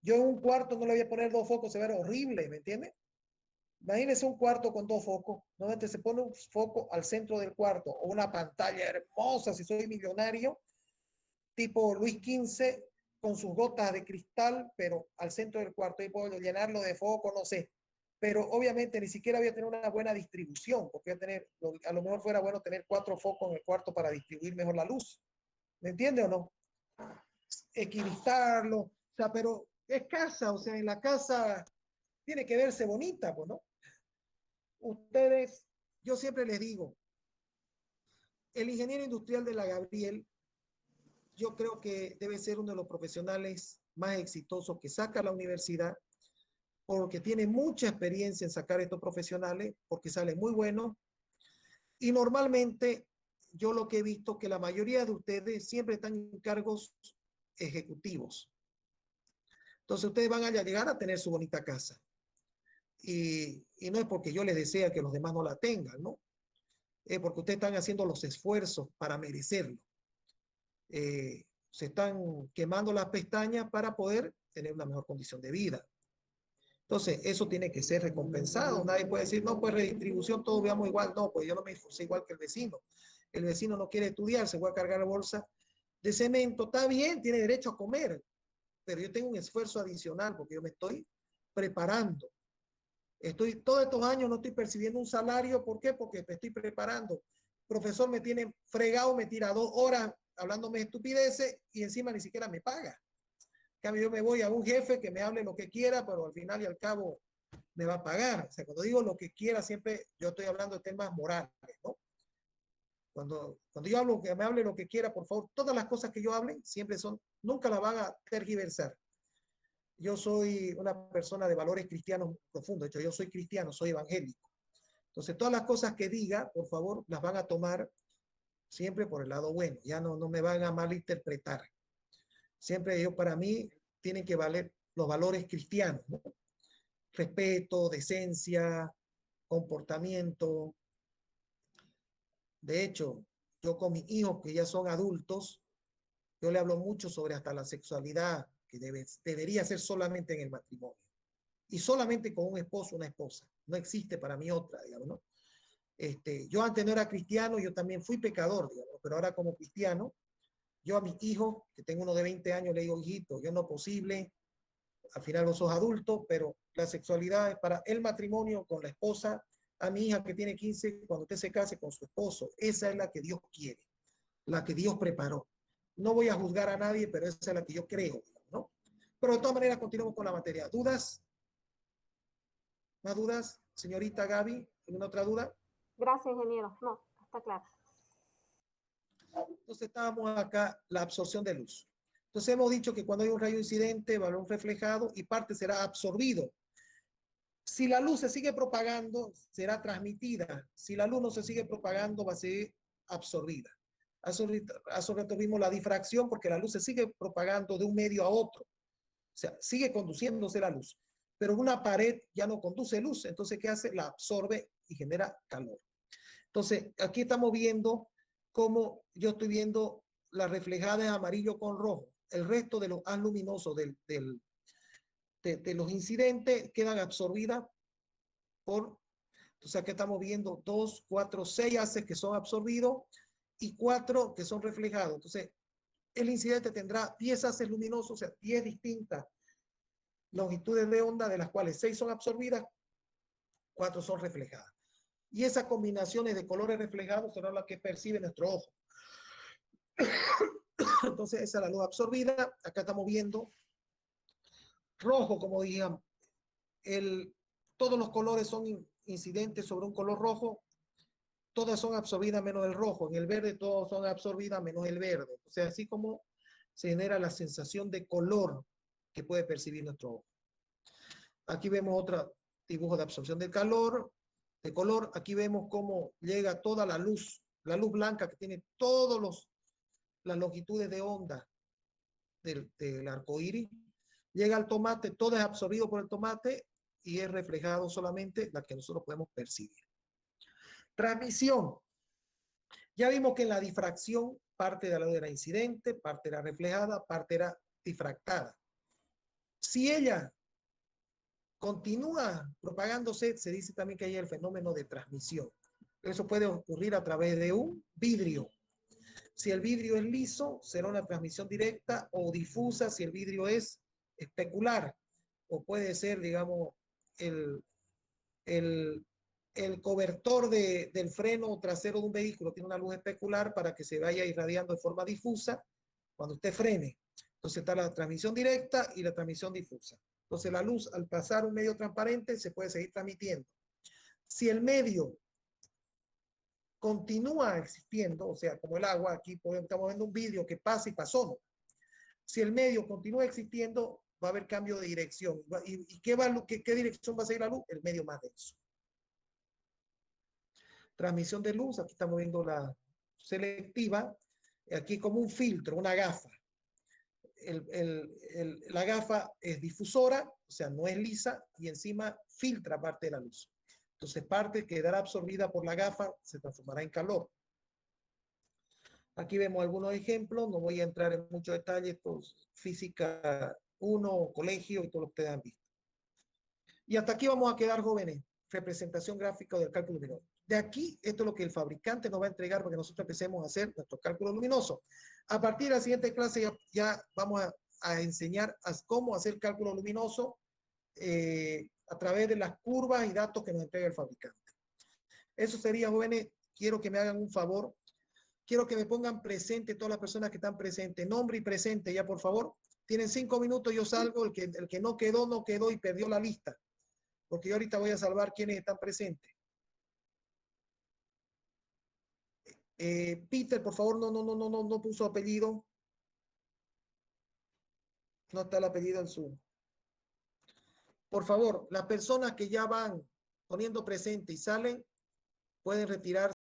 S1: Yo en un cuarto no le voy a poner 2 focos, se ve horrible, ¿me entiende? Imagínese un cuarto con 2 focos. Normalmente se pone un foco al centro del cuarto o una pantalla hermosa, si soy millonario, tipo Luis XV, con sus gotas de cristal, pero al centro del cuarto, y puedo llenarlo de foco, no sé. Pero obviamente ni siquiera voy a tener una buena distribución, porque voy a tener, a lo mejor fuera bueno tener 4 focos en el cuarto para distribuir mejor la luz. ¿Me entiende o no? Equilibrarlo, o sea, pero es casa, o sea, en la casa tiene que verse bonita, pues, ¿no? Ustedes, yo siempre les digo, el ingeniero industrial de la Gabriel, yo creo que debe ser uno de los profesionales más exitosos que saca la universidad, porque tiene mucha experiencia en sacar estos profesionales, porque sale muy bueno. Y normalmente yo lo que he visto que la mayoría de ustedes siempre están en cargos ejecutivos. Entonces ustedes van a llegar a tener su bonita casa. Y no es porque yo les desea que los demás no la tengan, ¿no? Es porque ustedes están haciendo los esfuerzos para merecerlo. Se están quemando las pestañas para poder tener una mejor condición de vida. Entonces, eso tiene que ser recompensado. Nadie puede decir, no, pues redistribución, todos veamos igual. No, pues yo no me esforcé igual que el vecino. El vecino no quiere estudiar, se va a cargar la bolsa de cemento. Está bien, tiene derecho a comer, pero yo tengo un esfuerzo adicional porque yo me estoy preparando. Todos estos años no estoy percibiendo un salario. ¿Por qué? Porque me estoy preparando. El profesor me tiene fregado, me tira 2 horas hablándome estupideces y encima ni siquiera me paga. En cambio, yo me voy a un jefe que me hable lo que quiera, pero al final y al cabo me va a pagar. O sea, cuando digo lo que quiera, siempre yo estoy hablando de temas morales, ¿no? Cuando yo hablo, que me hable lo que quiera, por favor, todas las cosas que yo hable siempre nunca las van a tergiversar. Yo soy una persona de valores cristianos profundos. De hecho, yo soy cristiano, soy evangélico. Entonces, todas las cosas que diga, por favor, las van a tomar siempre por el lado bueno. Ya no me van a malinterpretar. Siempre para mí, tienen que valer los valores cristianos, ¿no? Respeto, decencia, comportamiento. De hecho, yo con mis hijos que ya son adultos, yo le hablo mucho sobre hasta la sexualidad, que debería ser solamente en el matrimonio y solamente con un esposo o una esposa. No existe para mí otra, digamos, ¿no? Yo antes no era cristiano, yo también fui pecador, digamos, pero ahora como cristiano, yo a mis hijos, que tengo uno de 20 años, le digo, hijito, yo no es posible, al final vos sos adulto, pero la sexualidad es para el matrimonio con la esposa. A mi hija que tiene 15, cuando usted se case con su esposo, esa es la que Dios quiere, la que Dios preparó. No voy a juzgar a nadie, pero esa es la que yo creo, ¿no? Pero de todas maneras, continuamos con la materia. ¿Dudas? ¿Más dudas? Señorita Gaby, ¿alguna otra duda?
S6: Gracias, ingeniero. No, está claro.
S1: Entonces estábamos acá, la absorción de luz. Entonces hemos dicho que cuando hay un rayo incidente, va a haber un reflejado y parte será absorbido. Si la luz se sigue propagando, será transmitida. Si la luz no se sigue propagando, va a ser absorbida. Hace rato vimos la difracción porque la luz se sigue propagando de un medio a otro. O sea, sigue conduciéndose la luz. Pero una pared ya no conduce luz. Entonces, ¿qué hace? La absorbe y genera calor. Entonces, aquí estamos viendo cómo yo estoy viendo la reflejada en amarillo con rojo. El resto de los haz luminosos de los incidentes quedan absorbidas por, entonces aquí estamos viendo 2, 4, 6 haces que son absorbidos y 4 que son reflejados. Entonces, el incidente tendrá 10 haces luminosos, o sea, 10 distintas longitudes de onda, de las cuales 6 son absorbidas, 4 son reflejadas. Y esas combinaciones de colores reflejados serán las que percibe nuestro ojo. Entonces, esa es la luz absorbida. Acá estamos viendo rojo, como digan, todos los colores son incidentes sobre un color rojo, todas son absorbidas menos el rojo, en el verde todas son absorbidas menos el verde, o sea, así como se genera la sensación de color que puede percibir nuestro ojo. Aquí vemos otro dibujo de absorción de calor, de color, aquí vemos cómo llega toda la luz blanca que tiene todas las longitudes de onda del arco iris, llega al tomate, todo es absorbido por el tomate y es reflejado solamente la que nosotros podemos percibir. Transmisión. Ya vimos que en la difracción parte de la luz era incidente, parte era reflejada, parte era difractada. Si ella continúa propagándose, se dice también que hay el fenómeno de transmisión. Eso puede ocurrir a través de un vidrio. Si el vidrio es liso, será una transmisión directa o difusa si el vidrio es especular. O puede ser, digamos, el cobertor del freno trasero de un vehículo tiene una luz especular para que se vaya irradiando de forma difusa cuando usted frene. Entonces está la transmisión directa y la transmisión difusa. Entonces la luz al pasar un medio transparente se puede seguir transmitiendo. Si el medio continúa existiendo, o sea, como el agua, aquí estamos viendo un vidrio que pasa y pasó, ¿no? Si el medio continúa existiendo, va a haber cambio de dirección. ¿Y qué dirección va a seguir la luz? El medio más denso. Transmisión de luz, aquí estamos viendo la selectiva, aquí como un filtro, una gafa. La gafa es difusora, o sea, no es lisa, y encima filtra parte de la luz. Entonces, parte quedará absorbida por la gafa, se transformará en calor. Aquí vemos algunos ejemplos, no voy a entrar en muchos detalles, pues, física 1, colegio y todo lo que ustedes han visto. Y hasta aquí vamos a quedar, jóvenes. Representación gráfica del cálculo luminoso. De aquí, esto es lo que el fabricante nos va a entregar para que nosotros empecemos a hacer nuestro cálculo luminoso. A partir de la siguiente clase ya vamos a enseñar cómo hacer cálculo luminoso a través de las curvas y datos que nos entrega el fabricante. Eso sería, jóvenes. Quiero que me hagan un favor. Quiero que me pongan presente todas las personas que están presentes. Nombre y presente, ya por favor. Tienen 5 minutos, yo salgo. El que no quedó, no quedó y perdió la lista. Porque yo ahorita voy a salvar quienes están presentes. Peter, por favor, no puso apellido. No está el apellido en su. Por favor, las personas que ya van poniendo presente y salen, pueden retirarse.